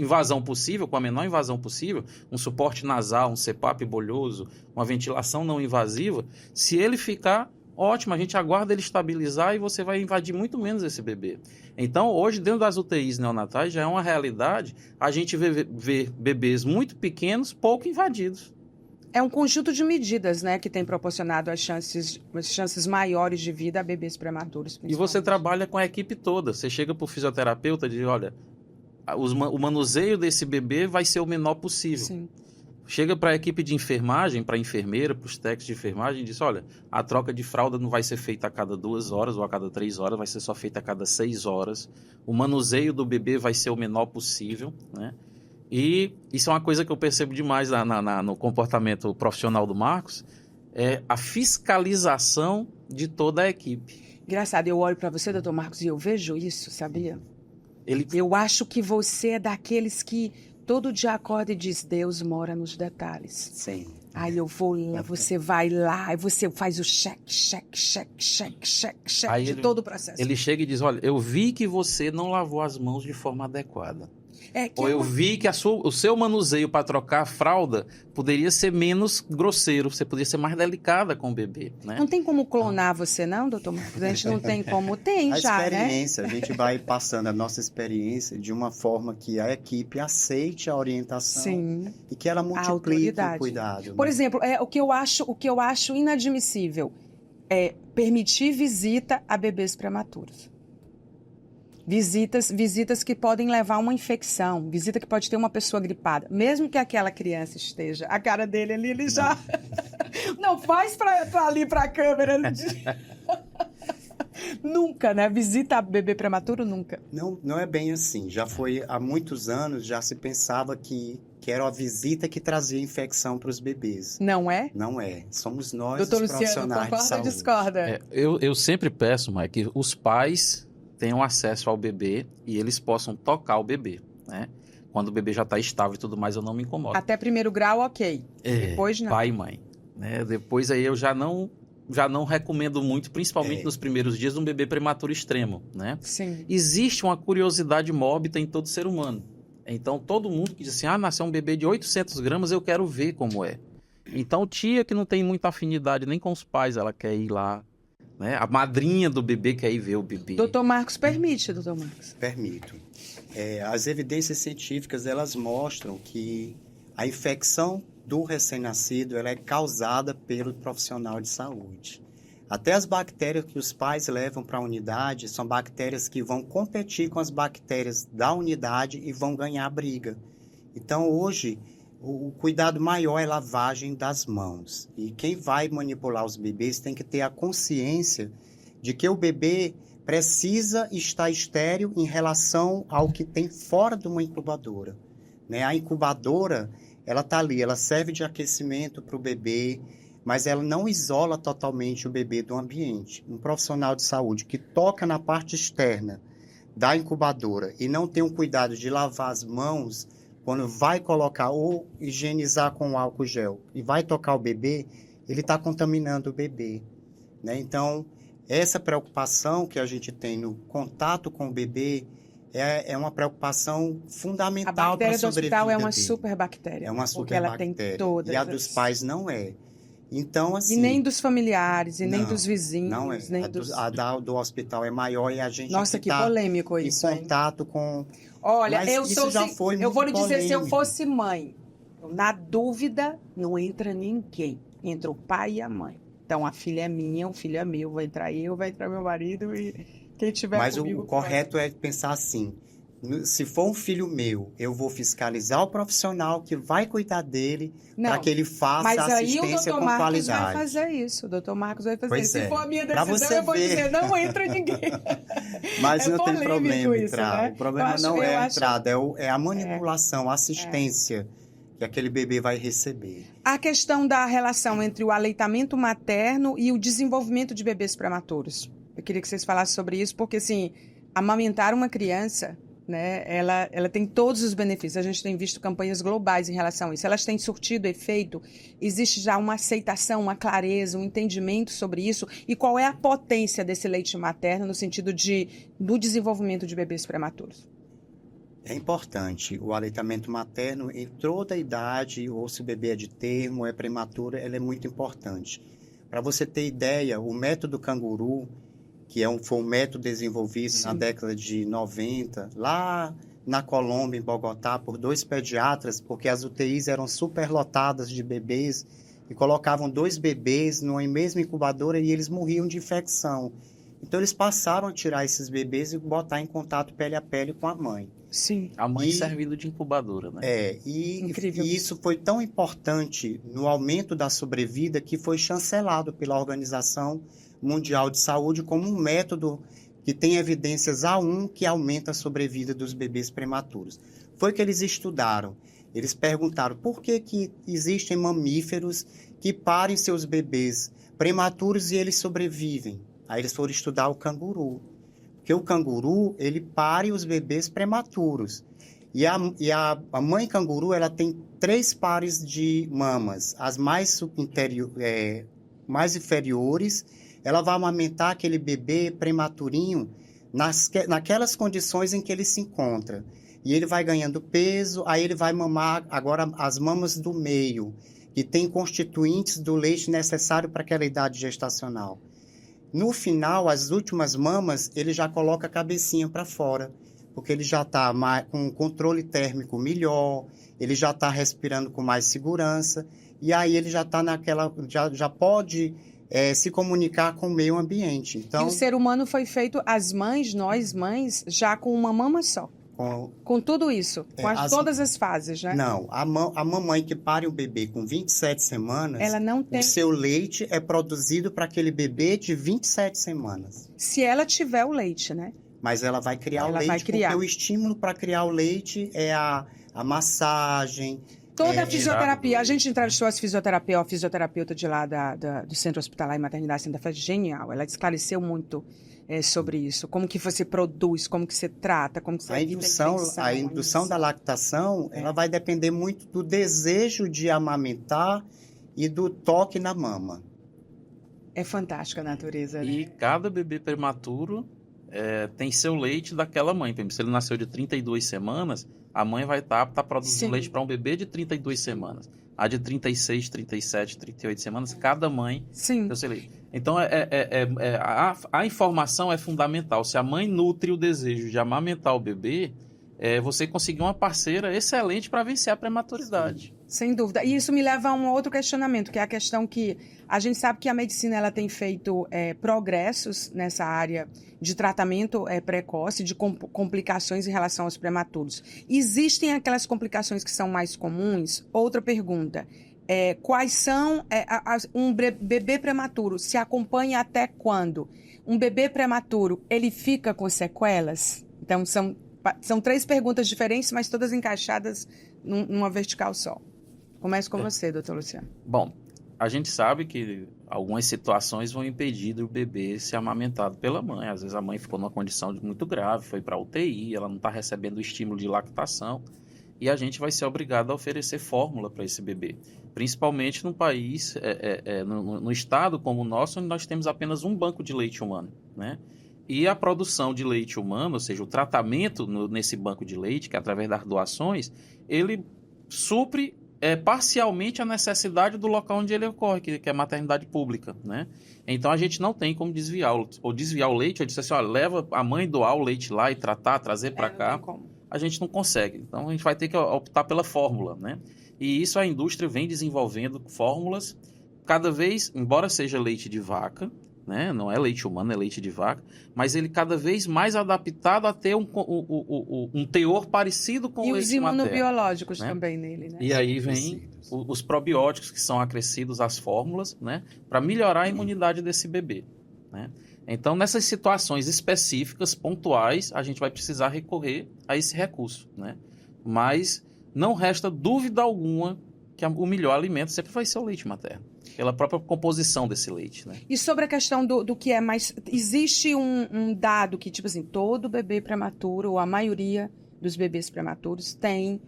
Speaker 2: invasão possível, com a menor invasão possível, um suporte nasal, um CPAP bolhoso, uma ventilação não invasiva, se ele ficar, ótimo, a gente aguarda ele estabilizar e você vai invadir muito menos esse bebê. Então, hoje, dentro das UTIs neonatais, já é uma realidade a gente ver bebês muito pequenos, pouco invadidos.
Speaker 1: É um conjunto de medidas, né, que tem proporcionado as chances maiores de vida a bebês prematuros.
Speaker 2: E você trabalha com a equipe toda. Você chega para o fisioterapeuta e diz, olha, o manuseio desse bebê vai ser o menor possível.
Speaker 1: Sim.
Speaker 2: Chega para a equipe de enfermagem, para a enfermeira, para os técnicos de enfermagem e diz, olha, a troca de fralda não vai ser feita a cada 2 horas ou a cada 3 horas, vai ser só feita a cada 6 horas. O manuseio do bebê vai ser o menor possível, né? E isso é uma coisa que eu percebo demais no comportamento profissional do Marcos, é a fiscalização de toda a equipe.
Speaker 1: Engraçado, eu olho para você, doutor Marcos, e eu vejo isso, sabia? Eu acho que você é daqueles que todo dia acorda e diz, Deus mora nos detalhes.
Speaker 3: Sim.
Speaker 1: Aí eu vou lá, você vai lá, aí você faz o cheque de todo o processo.
Speaker 2: Ele chega e diz, olha, eu vi que você não lavou as mãos de forma adequada. Ou eu vi que o seu manuseio para trocar a fralda poderia ser menos grosseiro, você poderia ser mais delicada com o bebê, né?
Speaker 1: Não tem como clonar você não, doutor Marcos? A gente não tem como, tem já, né?
Speaker 3: A experiência, a gente vai passando a nossa experiência de uma forma que a equipe aceite a orientação.
Speaker 1: Sim.
Speaker 3: E que ela multiplique o cuidado.
Speaker 1: Por exemplo, o que eu acho inadmissível é permitir visita a bebês prematuros. Visitas que podem levar a uma infecção, visita que pode ter uma pessoa gripada. Mesmo que aquela criança esteja, a cara dele ali, ele já... Não, faz pra ali, pra câmera. Nunca, né? Visita a bebê prematuro, nunca.
Speaker 3: Não é bem assim. Já foi, há muitos anos, já se pensava que era a visita que trazia infecção para os bebês.
Speaker 1: Não é?
Speaker 3: Não é. Somos nós,
Speaker 1: doutor
Speaker 3: os profissionais
Speaker 1: Luciano,
Speaker 3: de saúde.
Speaker 1: Ou discorda?
Speaker 2: Eu sempre peço, Mike, que os pais tenham acesso ao bebê e eles possam tocar o bebê, né? Quando o bebê já está estável e tudo mais, eu não me incomodo.
Speaker 1: Até 1º grau, ok. Depois não.
Speaker 2: Pai e mãe, né? Depois aí eu já não recomendo muito, principalmente nos primeiros dias, um bebê prematuro extremo, né?
Speaker 1: Sim.
Speaker 2: Existe uma curiosidade mórbida em todo ser humano. Então, todo mundo que diz assim, nasceu um bebê de 800 gramas, eu quero ver como é. Então, tia que não tem muita afinidade nem com os pais, ela quer ir lá, né? A madrinha do bebê quer ir ver o bebê.
Speaker 1: Doutor Marcos permite, doutor Marcos?
Speaker 3: Permito. As evidências científicas, elas mostram que a infecção do recém-nascido ela é causada pelo profissional de saúde. Até as bactérias que os pais levam para a unidade são bactérias que vão competir com as bactérias da unidade e vão ganhar a briga. Então, hoje, o cuidado maior é a lavagem das mãos. E quem vai manipular os bebês tem que ter a consciência de que o bebê precisa estar estéril em relação ao que tem fora de uma incubadora, né? A incubadora, ela está ali, ela serve de aquecimento para o bebê, mas ela não isola totalmente o bebê do ambiente. Um profissional de saúde que toca na parte externa da incubadora e não tem o cuidado de lavar as mãos, quando vai colocar ou higienizar com álcool gel e vai tocar o bebê, ele está contaminando o bebê, né? Então, essa preocupação que a gente tem no contato com o bebê é uma preocupação fundamental para a sobrevida.
Speaker 1: A bactéria do hospital é uma superbactéria.
Speaker 3: É uma superbactéria.
Speaker 1: Porque ela tem todas.
Speaker 3: E a dos pais não é. Então, assim...
Speaker 1: E nem dos familiares, e nem dos vizinhos.
Speaker 3: Não é.
Speaker 1: Nem
Speaker 3: do hospital é maior e a gente
Speaker 1: Nossa, que polêmico isso,
Speaker 3: em contato com...
Speaker 1: Olha,
Speaker 3: mas eu
Speaker 1: vou lhe dizer,
Speaker 3: polêmico.
Speaker 1: se eu fosse mãe, na dúvida, não entra ninguém. Entra o pai e a mãe. Então, a filha é minha, o filho é meu, vai entrar meu marido e quem tiver
Speaker 3: mas
Speaker 1: comigo...
Speaker 3: Mas o correto é pensar assim, se for um filho meu, eu vou fiscalizar o profissional que vai cuidar dele para que ele faça a assistência com qualidade. Mas aí o doutor Marcos vai
Speaker 1: fazer isso. O doutor Marcos vai fazer isso.
Speaker 3: Se
Speaker 1: for a minha decisão, eu vou dizer, não entra ninguém.
Speaker 3: Mas não tem problema entrar.
Speaker 1: Né?
Speaker 3: O problema não é a entrada, é a manipulação, a assistência que aquele bebê vai receber.
Speaker 1: A questão da relação entre o aleitamento materno e o desenvolvimento de bebês prematuros. Eu queria que vocês falassem sobre isso, porque, assim, amamentar uma criança, né, ela tem todos os benefícios. A gente tem visto campanhas globais em relação a isso. Elas têm surtido efeito? Existe já uma aceitação, uma clareza, um entendimento sobre isso? E qual é a potência desse leite materno no sentido do desenvolvimento de bebês prematuros?
Speaker 3: É importante. O aleitamento materno, em toda a idade, ou se o bebê é de termo, é prematuro, ele é muito importante. Para você ter ideia, o método canguru, que foi um método desenvolvido na década de 90, lá na Colômbia, em Bogotá, por 2 pediatras, porque as UTIs eram superlotadas de bebês, e colocavam 2 bebês numa mesma incubadora e eles morriam de infecção. Então, eles passaram a tirar esses bebês e botar em contato pele a pele com a mãe.
Speaker 1: Sim.
Speaker 2: A mãe servindo de incubadora, né?
Speaker 3: Incrível. E isso foi tão importante no aumento da sobrevida que foi chancelado pela Organização Mundial de Saúde como um método que tem evidências A1 que aumenta a sobrevida dos bebês prematuros. Foi que eles estudaram. Eles perguntaram por que existem mamíferos que parem seus bebês prematuros e eles sobrevivem. Aí eles foram estudar o canguru. Porque o canguru, ele pare os bebês prematuros. E a mãe canguru, ela tem 3 pares de mamas. As mais inferiores, ela vai amamentar aquele bebê prematurinho naquelas condições em que ele se encontra. E ele vai ganhando peso, aí ele vai mamar agora as mamas do meio, que tem constituintes do leite necessário para aquela idade gestacional. No final, as últimas mamas, ele já coloca a cabecinha para fora, porque ele já está com um controle térmico melhor, ele já está respirando com mais segurança, e aí ele já está já pode se comunicar com o meio ambiente. Então,
Speaker 1: e o ser humano foi feito, as mães, nós mães, já com uma mama só. Com tudo isso, com todas as fases, né?
Speaker 3: Não, a mamãe que pare um bebê com 27 semanas,
Speaker 1: ela não tem...
Speaker 3: o seu leite é produzido para aquele bebê de 27 semanas.
Speaker 1: Se ela tiver o leite, né?
Speaker 3: Mas ela vai criar o leite, porque o estímulo para criar o leite é a massagem...
Speaker 1: Toda a fisioterapia. A gente entrevistou a fisioterapeuta de lá do Centro Hospitalar e Maternidade Santa Fé, genial. Ela esclareceu muito sobre isso. Como que você produz, como que você trata, como que você
Speaker 3: A indução da lactação, ela vai depender muito do desejo de amamentar e do toque na mama.
Speaker 1: É fantástica a natureza, né?
Speaker 2: E cada bebê prematuro tem seu leite daquela mãe. Por exemplo, se ele nasceu de 32 semanas, a mãe vai estar produzindo leite para um bebê de 32 semanas. A de 36, 37, 38 semanas, cada mãe tem o seu leite. Então, a informação é fundamental. Se a mãe nutre o desejo de amamentar o bebê, você conseguir uma parceira excelente para vencer a prematuridade.
Speaker 1: Sem dúvida. E isso me leva a um outro questionamento, que é a questão que a gente sabe que a medicina ela tem feito progressos nessa área de tratamento precoce, de complicações em relação aos prematuros. Existem aquelas complicações que são mais comuns? Outra pergunta. Quais são um bebê prematuro? Se acompanha até quando? Um bebê prematuro, ele fica com sequelas? Então, são 3 perguntas diferentes, mas todas encaixadas numa vertical só. Começo com você, doutor Luciano.
Speaker 2: Bom, a gente sabe que algumas situações vão impedir do bebê ser amamentado pela mãe. Às vezes a mãe ficou numa condição muito grave, foi para a UTI, ela não está recebendo o estímulo de lactação. E a gente vai ser obrigado a oferecer fórmula para esse bebê. Principalmente num país, no estado como o nosso, onde nós temos apenas um banco de leite humano, né? E a produção de leite humano, ou seja, o tratamento nesse banco de leite, que é através das doações, ele supre parcialmente a necessidade do local onde ele ocorre, que é a maternidade pública, né? Então a gente não tem como desviar o leite, ou dizer assim, leva a mãe doar o leite lá e trazer para cá.
Speaker 1: Não tem como.
Speaker 2: A gente não consegue. Então, a gente vai ter que optar pela fórmula, né? E isso a indústria vem desenvolvendo fórmulas cada vez, embora seja leite de vaca, né? Não é leite humano, é leite de vaca, mas ele cada vez mais adaptado a ter um teor parecido com o leite materno.
Speaker 1: E os imunobiológicos também nele, né?
Speaker 2: E aí vem os probióticos que são acrescidos às fórmulas, né? Para melhorar a imunidade desse bebê, né? Então, nessas situações específicas, pontuais, a gente vai precisar recorrer a esse recurso, né? Mas não resta dúvida alguma que o melhor alimento sempre vai ser o leite materno, pela própria composição desse leite, né?
Speaker 1: E sobre a questão do que é mais... Existe um dado que, tipo assim, todo bebê prematuro, ou a maioria dos bebês prematuros, tem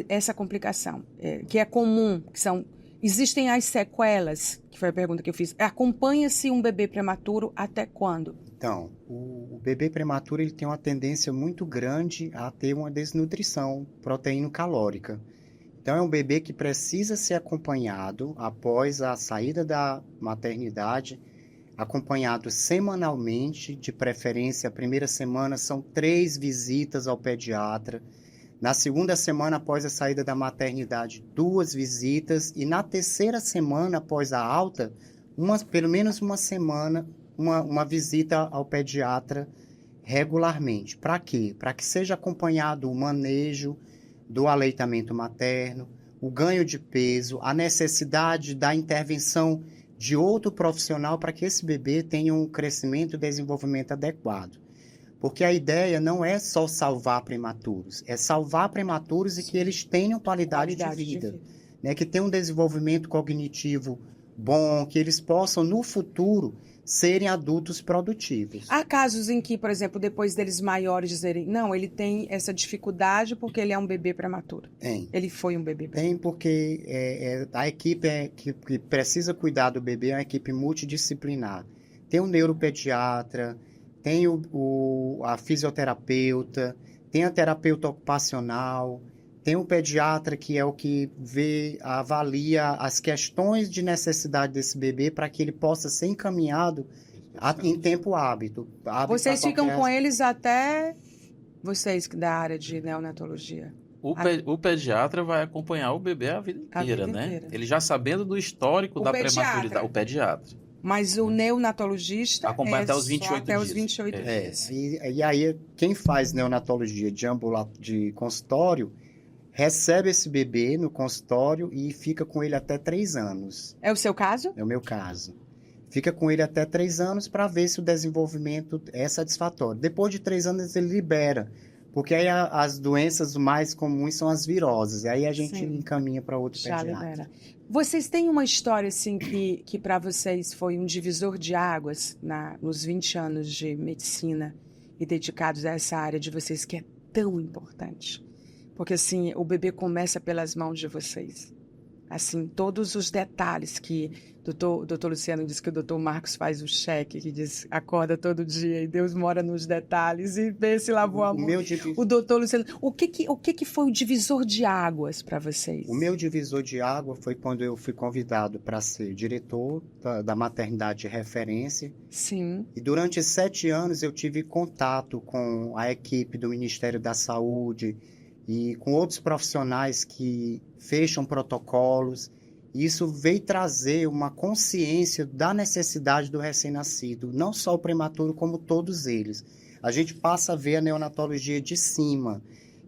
Speaker 1: essa complicação, que é comum, que são Existem as sequelas, que foi a pergunta que eu fiz. Acompanha-se um bebê prematuro até quando?
Speaker 3: Então, o bebê prematuro ele tem uma tendência muito grande a ter uma desnutrição proteíno-calórica. Então, é um bebê que precisa ser acompanhado após a saída da maternidade, acompanhado semanalmente, de preferência. A primeira semana são 3 visitas ao pediatra. Na segunda semana, após a saída da maternidade, 2 visitas. E na terceira semana, após a alta, pelo menos uma semana, uma visita ao pediatra regularmente. Para quê? Para que seja acompanhado o manejo do aleitamento materno, o ganho de peso, a necessidade da intervenção de outro profissional para que esse bebê tenha um crescimento e desenvolvimento adequado. Porque a ideia não é só salvar prematuros, é salvar prematuros e que eles tenham qualidade de vida. Né? Que tenham um desenvolvimento cognitivo bom, que eles possam, no futuro, serem adultos produtivos.
Speaker 1: Há casos em que, por exemplo, depois deles maiores dizerem, não, ele tem essa dificuldade porque ele é um bebê prematuro.
Speaker 3: Tem.
Speaker 1: Ele foi um bebê prematuro.
Speaker 3: Tem, porque a equipe que precisa cuidar do bebê é uma equipe multidisciplinar. Tem o neuropediatra, tem a fisioterapeuta, tem a terapeuta ocupacional, tem o pediatra que é o que avalia as questões de necessidade desse bebê para que ele possa ser encaminhado em tempo hábil.
Speaker 1: Vocês ficam com eles até vocês da área de neonatologia?
Speaker 2: O pediatra vai acompanhar o bebê a vida inteira, né? Ele já sabendo do histórico da prematuridade. O pediatra.
Speaker 1: Mas o neonatologista
Speaker 2: acompanha até os 28
Speaker 1: até
Speaker 2: dias.
Speaker 1: Os 28 dias.
Speaker 3: E aí, quem faz neonatologia de consultório recebe esse bebê no consultório e fica com ele até 3 anos.
Speaker 1: É o seu caso?
Speaker 3: É o meu caso. Fica com ele até 3 anos para ver se o desenvolvimento é satisfatório. Depois de 3 anos ele libera, porque aí as doenças mais comuns são as viroses. E aí a gente encaminha para outro pediatra.
Speaker 1: Libera. Vocês têm uma história assim que para vocês foi um divisor de águas nos 20 anos de medicina e dedicados a essa área de vocês que é tão importante? Porque, assim, o bebê começa pelas mãos de vocês. Assim, todos os detalhes que o doutor Luciano disse que o doutor Marcos faz o cheque, que diz, acorda todo dia e Deus mora nos detalhes e vê se lavou a mão. O doutor Luciano, o que foi o divisor de águas para vocês?
Speaker 3: O meu divisor de água foi quando eu fui convidado para ser diretor da maternidade de referência.
Speaker 1: Sim.
Speaker 3: E durante 7 anos eu tive contato com a equipe do Ministério da Saúde e com outros profissionais que fecham protocolos. Isso veio trazer uma consciência da necessidade do recém-nascido, não só o prematuro, como todos eles. A gente passa a ver a neonatologia de cima.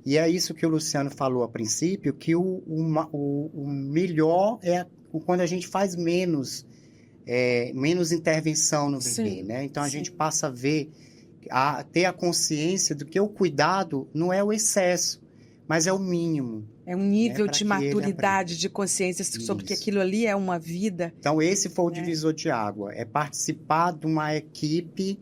Speaker 3: E é isso que o Luciano falou a princípio, que o melhor é quando a gente faz menos intervenção no bebê, né? Então a gente passa a ter a consciência de que o cuidado não é o excesso, mas é o mínimo.
Speaker 1: É um nível de maturidade, de consciência sobre que aquilo ali é uma vida.
Speaker 3: Então, esse foi o divisor de água. É participar de uma equipe,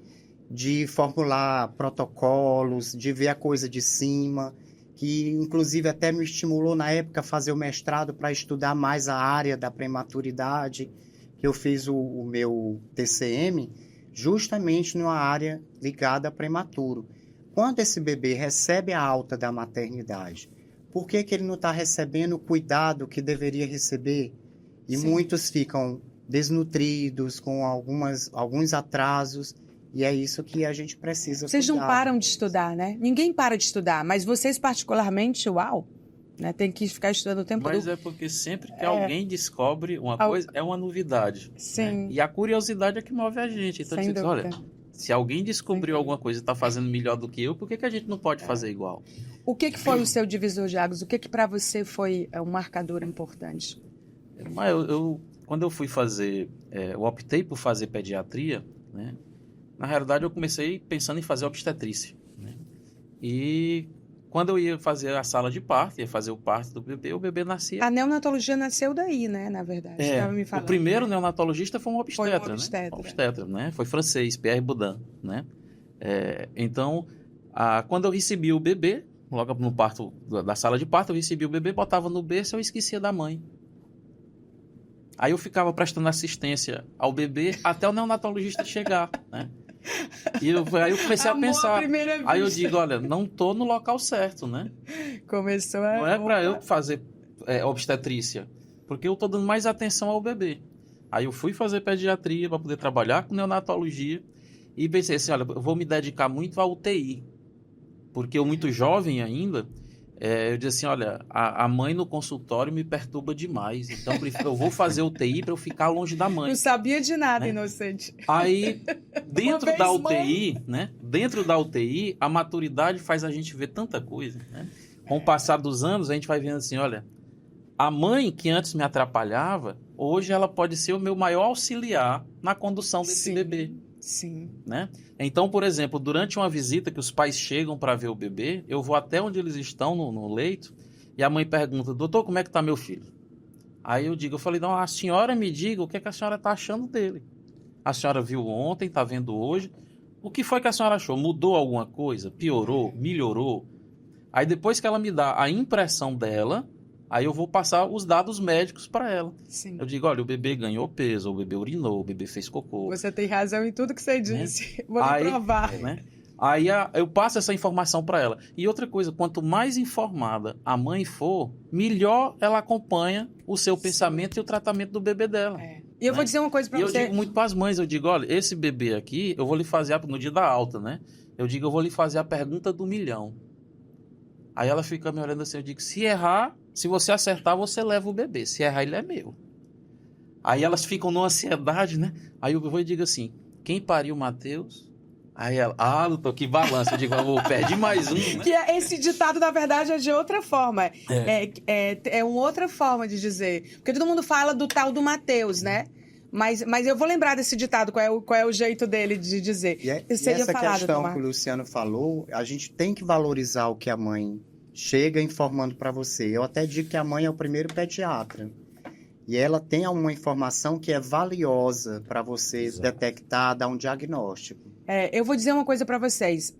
Speaker 3: de formular protocolos, de ver a coisa de cima, que inclusive até me estimulou na época a fazer o mestrado para estudar mais a área da prematuridade, que eu fiz o meu TCM justamente numa área ligada a prematuro. Quando esse bebê recebe a alta da maternidade, por que ele não está recebendo o cuidado que deveria receber? E muitos ficam desnutridos, com alguns atrasos, e é isso que a gente precisa
Speaker 1: Vocês não param de estudar, né? Ninguém para de estudar, mas vocês particularmente, né? Tem que ficar estudando o tempo todo.
Speaker 2: Mas é porque sempre que alguém descobre uma coisa, é uma novidade.
Speaker 1: Sim.
Speaker 2: Né? E a curiosidade é que move a gente. Então,
Speaker 1: sem
Speaker 2: diz, olha, se alguém descobriu alguma coisa e está fazendo melhor do que eu, por que a gente não pode fazer igual?
Speaker 1: O que foi o seu divisor de águas? O que para você foi um marcador importante?
Speaker 2: Quando eu fui fazer, eu optei por fazer pediatria, né? Na realidade eu comecei pensando em fazer obstetrícia, né? E quando eu ia fazer a sala de parto, ia fazer o parto do bebê, o bebê nascia.
Speaker 1: A neonatologia nasceu daí, né, na verdade. Me falando,
Speaker 2: o primeiro
Speaker 1: né?
Speaker 2: neonatologista foi um obstetra,
Speaker 1: Foi um obstetra.
Speaker 2: Né? Obstetra, né? Foi francês, Pierre Boudin, né? Então, quando eu recebi o bebê, logo no parto da sala de parto, eu recebi o bebê, botava no berço, eu esquecia da mãe. Aí eu ficava prestando assistência ao bebê até o neonatologista chegar, né? Aí eu comecei a pensar. Aí eu digo, olha, não tô no local certo, né?
Speaker 1: Começou a...
Speaker 2: Não é para eu fazer obstetrícia, porque eu tô dando mais atenção ao bebê. Aí eu fui fazer pediatria para poder trabalhar com neonatologia e pensei assim, olha, eu vou me dedicar muito à UTI, porque eu muito jovem ainda, eu disse assim, olha, a mãe no consultório me perturba demais, então eu vou fazer UTI para eu ficar longe da mãe.
Speaker 1: Não sabia de nada,
Speaker 2: né?
Speaker 1: Inocente.
Speaker 2: Aí, dentro da UTI, né? Dentro da UTI, a maturidade faz a gente ver tanta coisa, né? Com o passar dos anos, a gente vai vendo assim, olha, a mãe que antes me atrapalhava, hoje ela pode ser o meu maior auxiliar na condução desse bebê.
Speaker 1: Sim.
Speaker 2: Né? Então, por exemplo, durante uma visita que os pais chegam para ver o bebê, eu vou até onde eles estão no leito e a mãe pergunta, doutor, como é que está meu filho? Aí eu falei, não, a senhora me diga o que é que a senhora está achando dele. A senhora viu ontem, está vendo hoje. O que foi que a senhora achou? Mudou alguma coisa? Piorou? Melhorou? Aí depois que ela me dá a impressão dela, aí eu vou passar os dados médicos para ela.
Speaker 1: Sim.
Speaker 2: Eu digo, olha, o bebê ganhou peso, o bebê urinou, o bebê fez cocô.
Speaker 1: Você tem razão em tudo que você disse.
Speaker 2: Né?
Speaker 1: Vou lhe provar.
Speaker 2: Né? Aí eu passo essa informação para ela. E outra coisa, quanto mais informada a mãe for, melhor ela acompanha o seu pensamento e o tratamento do bebê dela.
Speaker 1: E eu vou dizer uma coisa para você.
Speaker 2: Eu digo muito para as mães, eu digo, olha, esse bebê aqui, eu vou lhe fazer, no dia da alta, né? Eu digo, eu vou lhe fazer a pergunta do milhão. Aí ela fica me olhando assim, eu digo, se errar, se você acertar, você leva o bebê. Se errar, ele é meu. Aí elas ficam numa ansiedade, né? Aí eu vou e digo assim, quem pariu o Mateus? Aí ela, doutor, que balanço. Eu digo, perde mais um, né?
Speaker 1: Que esse ditado, na verdade, é de outra forma. É uma outra forma de dizer. Porque todo mundo fala do tal do Mateus, né? Mas eu vou lembrar desse ditado, qual é o jeito dele de dizer.
Speaker 3: E essa questão que o Luciano falou, a gente tem que valorizar o que a mãe chega informando para você. Eu até digo que a mãe é o primeiro pediatra. E ela tem uma informação que é valiosa para você detectar, dar um diagnóstico.
Speaker 1: Eu vou dizer uma coisa para vocês.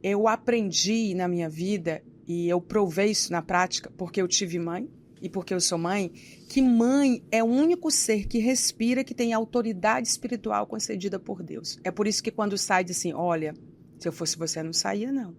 Speaker 1: Eu aprendi na minha vida, e eu provei isso na prática, porque eu tive mãe e porque eu sou mãe, que mãe é o único ser que respira, que tem autoridade espiritual concedida por Deus. É por isso que quando sai, diz assim, olha, se eu fosse você, não saía, não.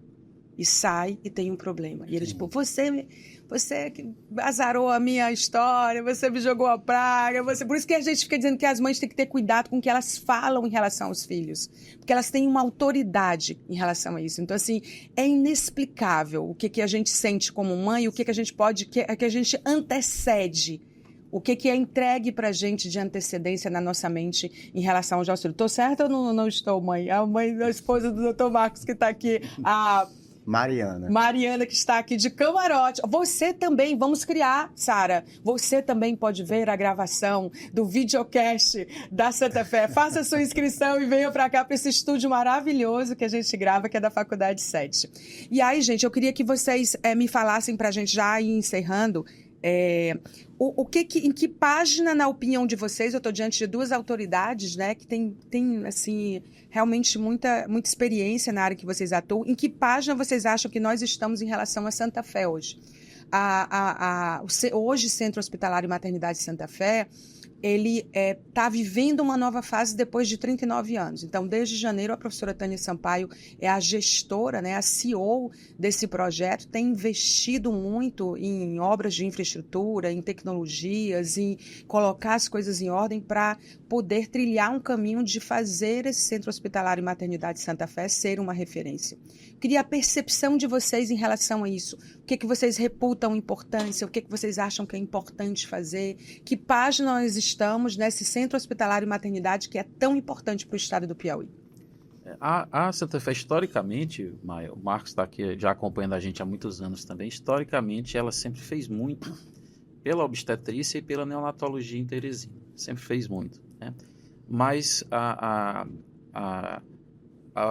Speaker 1: E sai e tem um problema. E ele, tipo, você que azarou a minha história, você me jogou a praga, Por isso que a gente fica dizendo que as mães têm que ter cuidado com o que elas falam em relação aos filhos. Porque elas têm uma autoridade em relação a isso. Então, assim, é inexplicável o que a gente sente como mãe, o que a gente que a gente antecede. O que é entregue pra gente de antecedência na nossa mente em relação ao nosso filho. Tô certa ou não estou, mãe? A mãe da esposa do Dr. Marcos que tá aqui, Mariana, que está aqui de camarote. Você também, vamos criar, Sara. Você também pode ver a gravação do videocast da Santa Fé. Faça sua inscrição e venha para cá, para esse estúdio maravilhoso que a gente grava, que é da Faculdade 7. E aí, gente, eu queria que vocês me falassem para a gente já ir encerrando. Em que página, na opinião de vocês, eu estou diante de duas autoridades, né, que tem assim, realmente muita experiência na área que vocês atuam. Em que página vocês acham que nós estamos em relação à Santa Fé hoje? Hoje, Centro Hospitalar e Maternidade Santa Fé, ele está vivendo uma nova fase depois de 39 anos. Então, desde janeiro, a professora Tânia Sampaio é a gestora, né, a CEO desse projeto, tem investido muito em obras de infraestrutura, em tecnologias, em colocar as coisas em ordem para poder trilhar um caminho de fazer esse Centro Hospitalar e Maternidade Santa Fé ser uma referência. Queria a percepção de vocês em relação a isso. O que vocês reputam importância? O que vocês acham que é importante fazer? Que página nós estamos nesse Centro Hospitalar e Maternidade que é tão importante para o estado do Piauí?
Speaker 2: A Santa Fé, historicamente, Maia, o Marcos está aqui já acompanhando a gente há muitos anos também, historicamente ela sempre fez muito pela obstetrícia e pela neonatologia em Teresina. Sempre fez muito, né? Mas a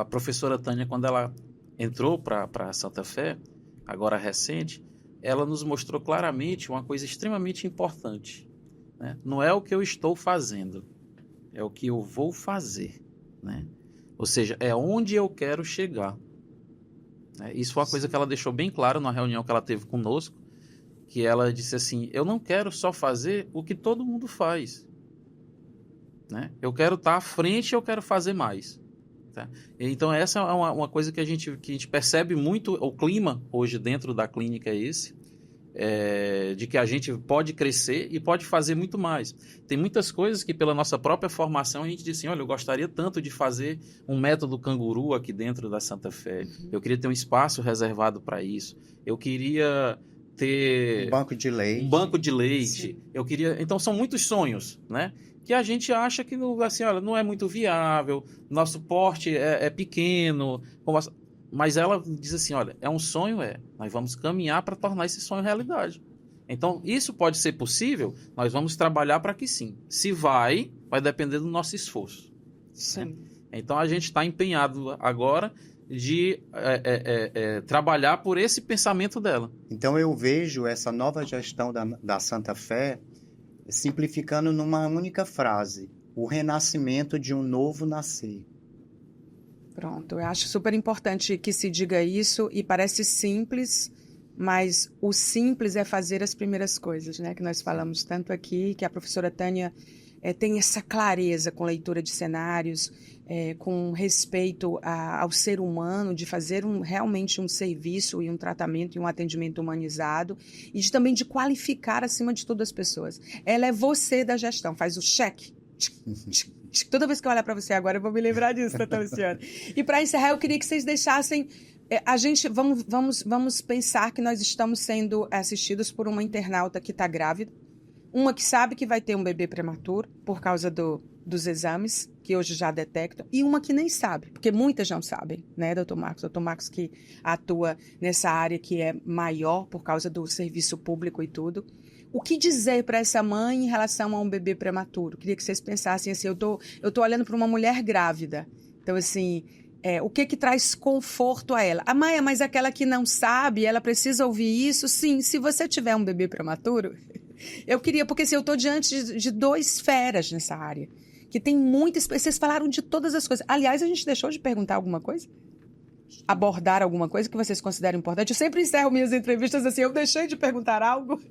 Speaker 2: professora Tânia, quando ela entrou para a Santa Fé, agora recente, ela nos mostrou claramente uma coisa extremamente importante, né? Não é o que eu estou fazendo, é o que eu vou fazer, né? Ou seja, é onde eu quero chegar. Isso foi uma coisa que ela deixou bem claro na reunião que ela teve conosco, que ela disse assim, eu não quero só fazer o que todo mundo faz, né? Eu quero estar à frente, eu quero fazer mais. Tá? Então essa é uma coisa que a gente percebe muito, o clima hoje dentro da clínica é esse, de que a gente pode crescer e pode fazer muito mais. Tem muitas coisas que pela nossa própria formação a gente diz assim, olha, eu gostaria tanto de fazer um método canguru aqui dentro da Santa Fé, eu queria ter um espaço reservado para isso, eu queria ter
Speaker 3: um banco de leite.
Speaker 2: Eu queria... Então são muitos sonhos, né? Que a gente acha que assim, olha, não é muito viável, nosso porte é pequeno, mas ela diz assim, olha, é um sonho, nós vamos caminhar para tornar esse sonho realidade. Então, isso pode ser possível, nós vamos trabalhar para que sim. Se vai depender do nosso esforço.
Speaker 1: Sim.
Speaker 2: Né? Então, a gente está empenhado agora de trabalhar por esse pensamento dela.
Speaker 3: Então, eu vejo essa nova gestão da Santa Fé simplificando numa única frase: o renascimento de um novo nascer.
Speaker 1: Pronto, eu acho super importante que se diga isso, e parece simples, mas o simples é fazer as primeiras coisas, né? Que nós falamos tanto aqui, que a professora Tânia tem essa clareza com leitura de cenários, com respeito ao ser humano, de fazer realmente um serviço e um tratamento e um atendimento humanizado, e também de qualificar acima de tudo as pessoas. Ela é você da gestão, faz o cheque. Toda vez que eu olhar para você agora, eu vou me lembrar disso, doutora Luciana. E para encerrar, eu queria que vocês deixassem... Vamos pensar que nós estamos sendo assistidos por uma internauta que está grávida, uma que sabe que vai ter um bebê prematuro por causa dos exames, que hoje já detectam, e uma que nem sabe, porque muitas não sabem, né, doutor Marcos? Doutor Marcos que atua nessa área que é maior por causa do serviço público e tudo. O que dizer para essa mãe em relação a um bebê prematuro? Queria que vocês pensassem assim, eu tô olhando para uma mulher grávida. Então, assim, o que traz conforto a ela? Maia, mas aquela que não sabe, ela precisa ouvir isso? Sim, se você tiver um bebê prematuro, eu queria, porque assim, eu estou diante de dois feras nessa área, que tem muitas... Vocês falaram de todas as coisas. Aliás, a gente deixou de perguntar alguma coisa? Abordar alguma coisa que vocês consideram importante? Eu sempre encerro minhas entrevistas assim, eu deixei de perguntar algo,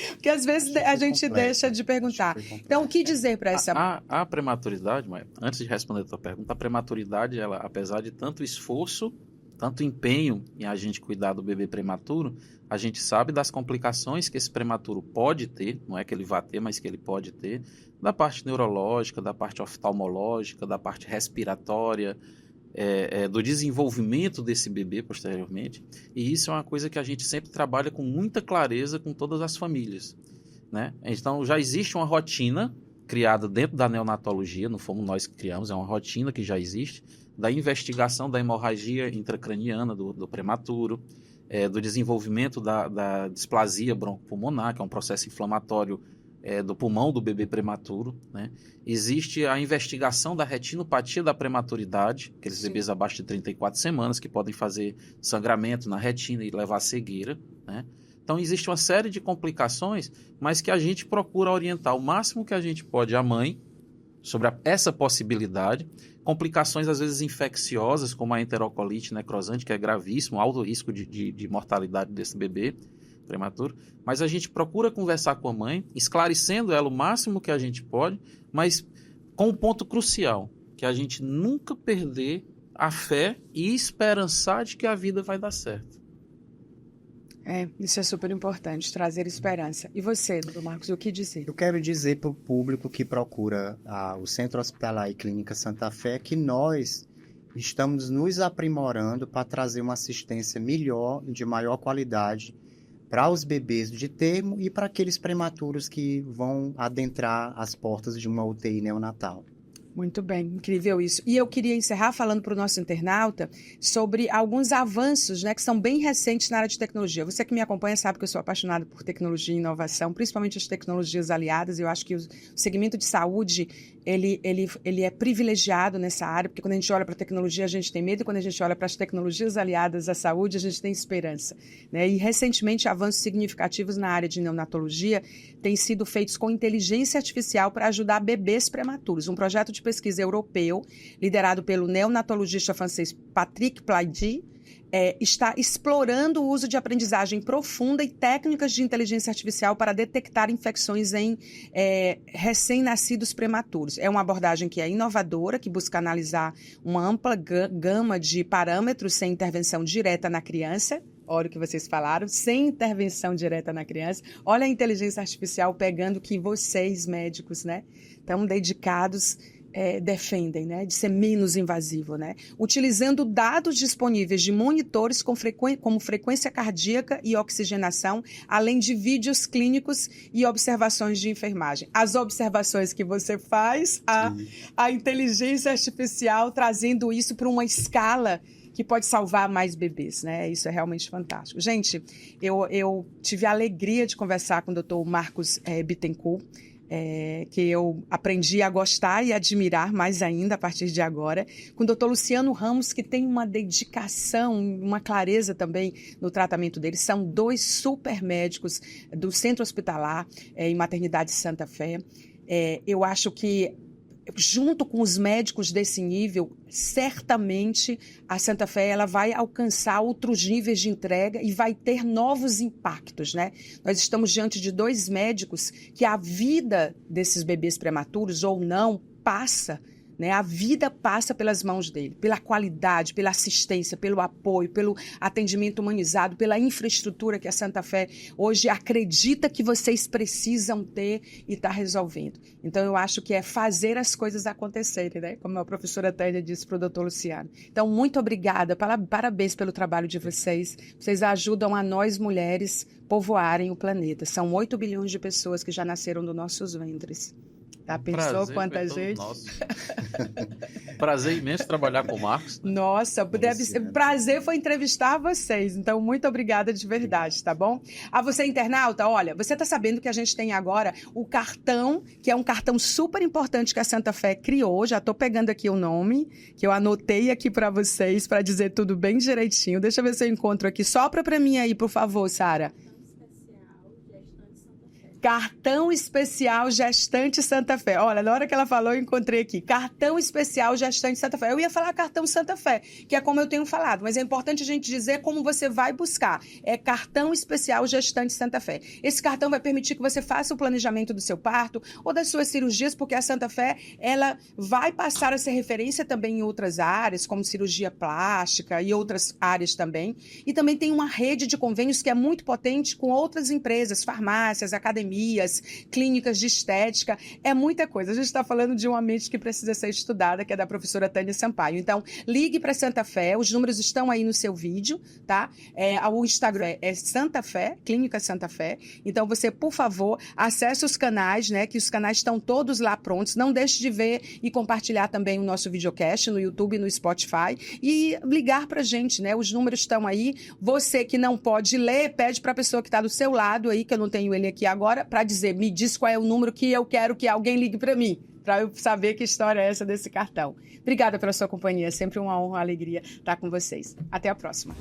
Speaker 1: porque às vezes a gente deixa de perguntar. Então, o que dizer para essa...
Speaker 2: A prematuridade, Maia, antes de responder a tua pergunta, a prematuridade, ela, apesar de tanto esforço, tanto empenho em a gente cuidar do bebê prematuro, a gente sabe das complicações que esse prematuro pode ter, não é que ele vá ter, mas que ele pode ter, da parte neurológica, da parte oftalmológica, da parte respiratória, do desenvolvimento desse bebê posteriormente. E isso é uma coisa que a gente sempre trabalha com muita clareza com todas as famílias, né? Então, já existe uma rotina criada dentro da neonatologia, não fomos nós que criamos, é uma rotina que já existe, da investigação da hemorragia intracraniana do prematuro, do desenvolvimento da displasia broncopulmonar, que é um processo inflamatório do pulmão do bebê prematuro, né? Existe a investigação da retinopatia da prematuridade, aqueles bebês abaixo de 34 semanas que podem fazer sangramento na retina e levar à cegueira, né? Então, existe uma série de complicações, mas que a gente procura orientar o máximo que a gente pode a mãe sobre essa possibilidade. Complicações, às vezes, infecciosas, como a enterocolite necrosante, que é gravíssimo, alto risco de mortalidade desse bebê prematuro, mas a gente procura conversar com a mãe, esclarecendo ela o máximo que a gente pode, mas com um ponto crucial, que a gente nunca perder a fé e esperançar de que a vida vai dar certo.
Speaker 1: Isso é super importante, trazer esperança. E você, doutor Marcos, o que dizer?
Speaker 3: Eu quero dizer para o público que procura o Centro Hospitalar e Clínica Santa Fé que nós estamos nos aprimorando para trazer uma assistência melhor e de maior qualidade para os bebês de termo e para aqueles prematuros que vão adentrar as portas de uma UTI neonatal.
Speaker 1: Muito bem, incrível isso. E eu queria encerrar falando para o nosso internauta sobre alguns avanços, né, que são bem recentes na área de tecnologia. Você que me acompanha sabe que eu sou apaixonada por tecnologia e inovação, principalmente as tecnologias aliadas. Eu acho que o segmento de saúde, ele é privilegiado nessa área, porque quando a gente olha para a tecnologia, a gente tem medo, e quando a gente olha para as tecnologias aliadas à saúde, a gente tem esperança, né? E, recentemente, avanços significativos na área de neonatologia têm sido feitos com inteligência artificial para ajudar bebês prematuros. Um projeto de pesquisa europeu, liderado pelo neonatologista francês Patrick Plaidy, está explorando o uso de aprendizagem profunda e técnicas de inteligência artificial para detectar infecções em recém-nascidos prematuros. É uma abordagem que é inovadora, que busca analisar uma ampla gama de parâmetros sem intervenção direta na criança. Olha o que vocês falaram, sem intervenção direta na criança. Olha a inteligência artificial pegando que vocês, médicos, né, estão dedicados, defendem, né, de ser menos invasivo, né, utilizando dados disponíveis de monitores como frequência cardíaca e oxigenação, além de vídeos clínicos e observações de enfermagem. As observações que você faz, a inteligência artificial trazendo isso para uma escala que pode salvar mais bebês, né? Isso é realmente fantástico. Gente, eu tive a alegria de conversar com o Dr. Marcos Bittencourt, que eu aprendi a gostar e admirar mais ainda a partir de agora, com o Dr. Luciano Ramos, que tem uma dedicação, uma clareza também no tratamento dele. São 2 super médicos do Centro Hospitalar e Maternidade Santa Fé. Eu acho que junto com os médicos desse nível, certamente a Santa Fé ela vai alcançar outros níveis de entrega e vai ter novos impactos, né? Nós estamos diante de 2 médicos que a vida desses bebês prematuros ou não passa, né? A vida passa pelas mãos dele, pela qualidade, pela assistência, pelo apoio, pelo atendimento humanizado, pela infraestrutura que a Santa Fé hoje acredita que vocês precisam ter e está resolvendo. Então, eu acho que é fazer as coisas acontecerem, né? Como a professora Tânia disse para o doutor Luciano. Então, muito obrigada, parabéns pelo trabalho de vocês. Vocês ajudam a nós, mulheres, povoarem o planeta. São 8 bilhões de pessoas que já nasceram dos nossos ventres. Tá, pensou
Speaker 2: prazer,
Speaker 1: quanta gente?
Speaker 2: Prazer imenso trabalhar com o Marcos.
Speaker 1: Nossa, prazer foi entrevistar vocês. Então, muito obrigada de verdade, tá bom? A você, internauta, olha, você tá sabendo que a gente tem agora o cartão, que é um cartão super importante que a Santa Fé criou. Já tô pegando aqui o nome, que eu anotei aqui para vocês, para dizer tudo bem direitinho. Deixa eu ver se eu encontro aqui. Sopra para mim aí, por favor, Sara. Cartão Especial Gestante Santa Fé. Olha, na hora que ela falou, eu encontrei aqui. Cartão Especial Gestante Santa Fé. Eu ia falar Cartão Santa Fé, que é como eu tenho falado, mas é importante a gente dizer como você vai buscar. É Cartão Especial Gestante Santa Fé. Esse cartão vai permitir que você faça o planejamento do seu parto ou das suas cirurgias, porque a Santa Fé, ela vai passar a ser referência também em outras áreas, como cirurgia plástica e outras áreas também. E também tem uma rede de convênios que é muito potente com outras empresas, farmácias, academias, clínicas de estética, é muita coisa. A gente está falando de uma mente que precisa ser estudada, que é da professora Tânia Sampaio. Então, ligue para Santa Fé, os números estão aí no seu vídeo, tá? O Instagram é Santa Fé, Clínica Santa Fé. Então, você, por favor, acesse os canais, né? Que os canais estão todos lá prontos. Não deixe de ver e compartilhar também o nosso videocast no YouTube e no Spotify e ligar para a gente, né? Os números estão aí. Você que não pode ler, pede para a pessoa que está do seu lado aí, que eu não tenho ele aqui agora, para dizer, me diz qual é o número que eu quero que alguém ligue para mim, para eu saber que história é essa desse cartão. Obrigada pela sua companhia, sempre uma honra, uma alegria estar com vocês. Até a próxima.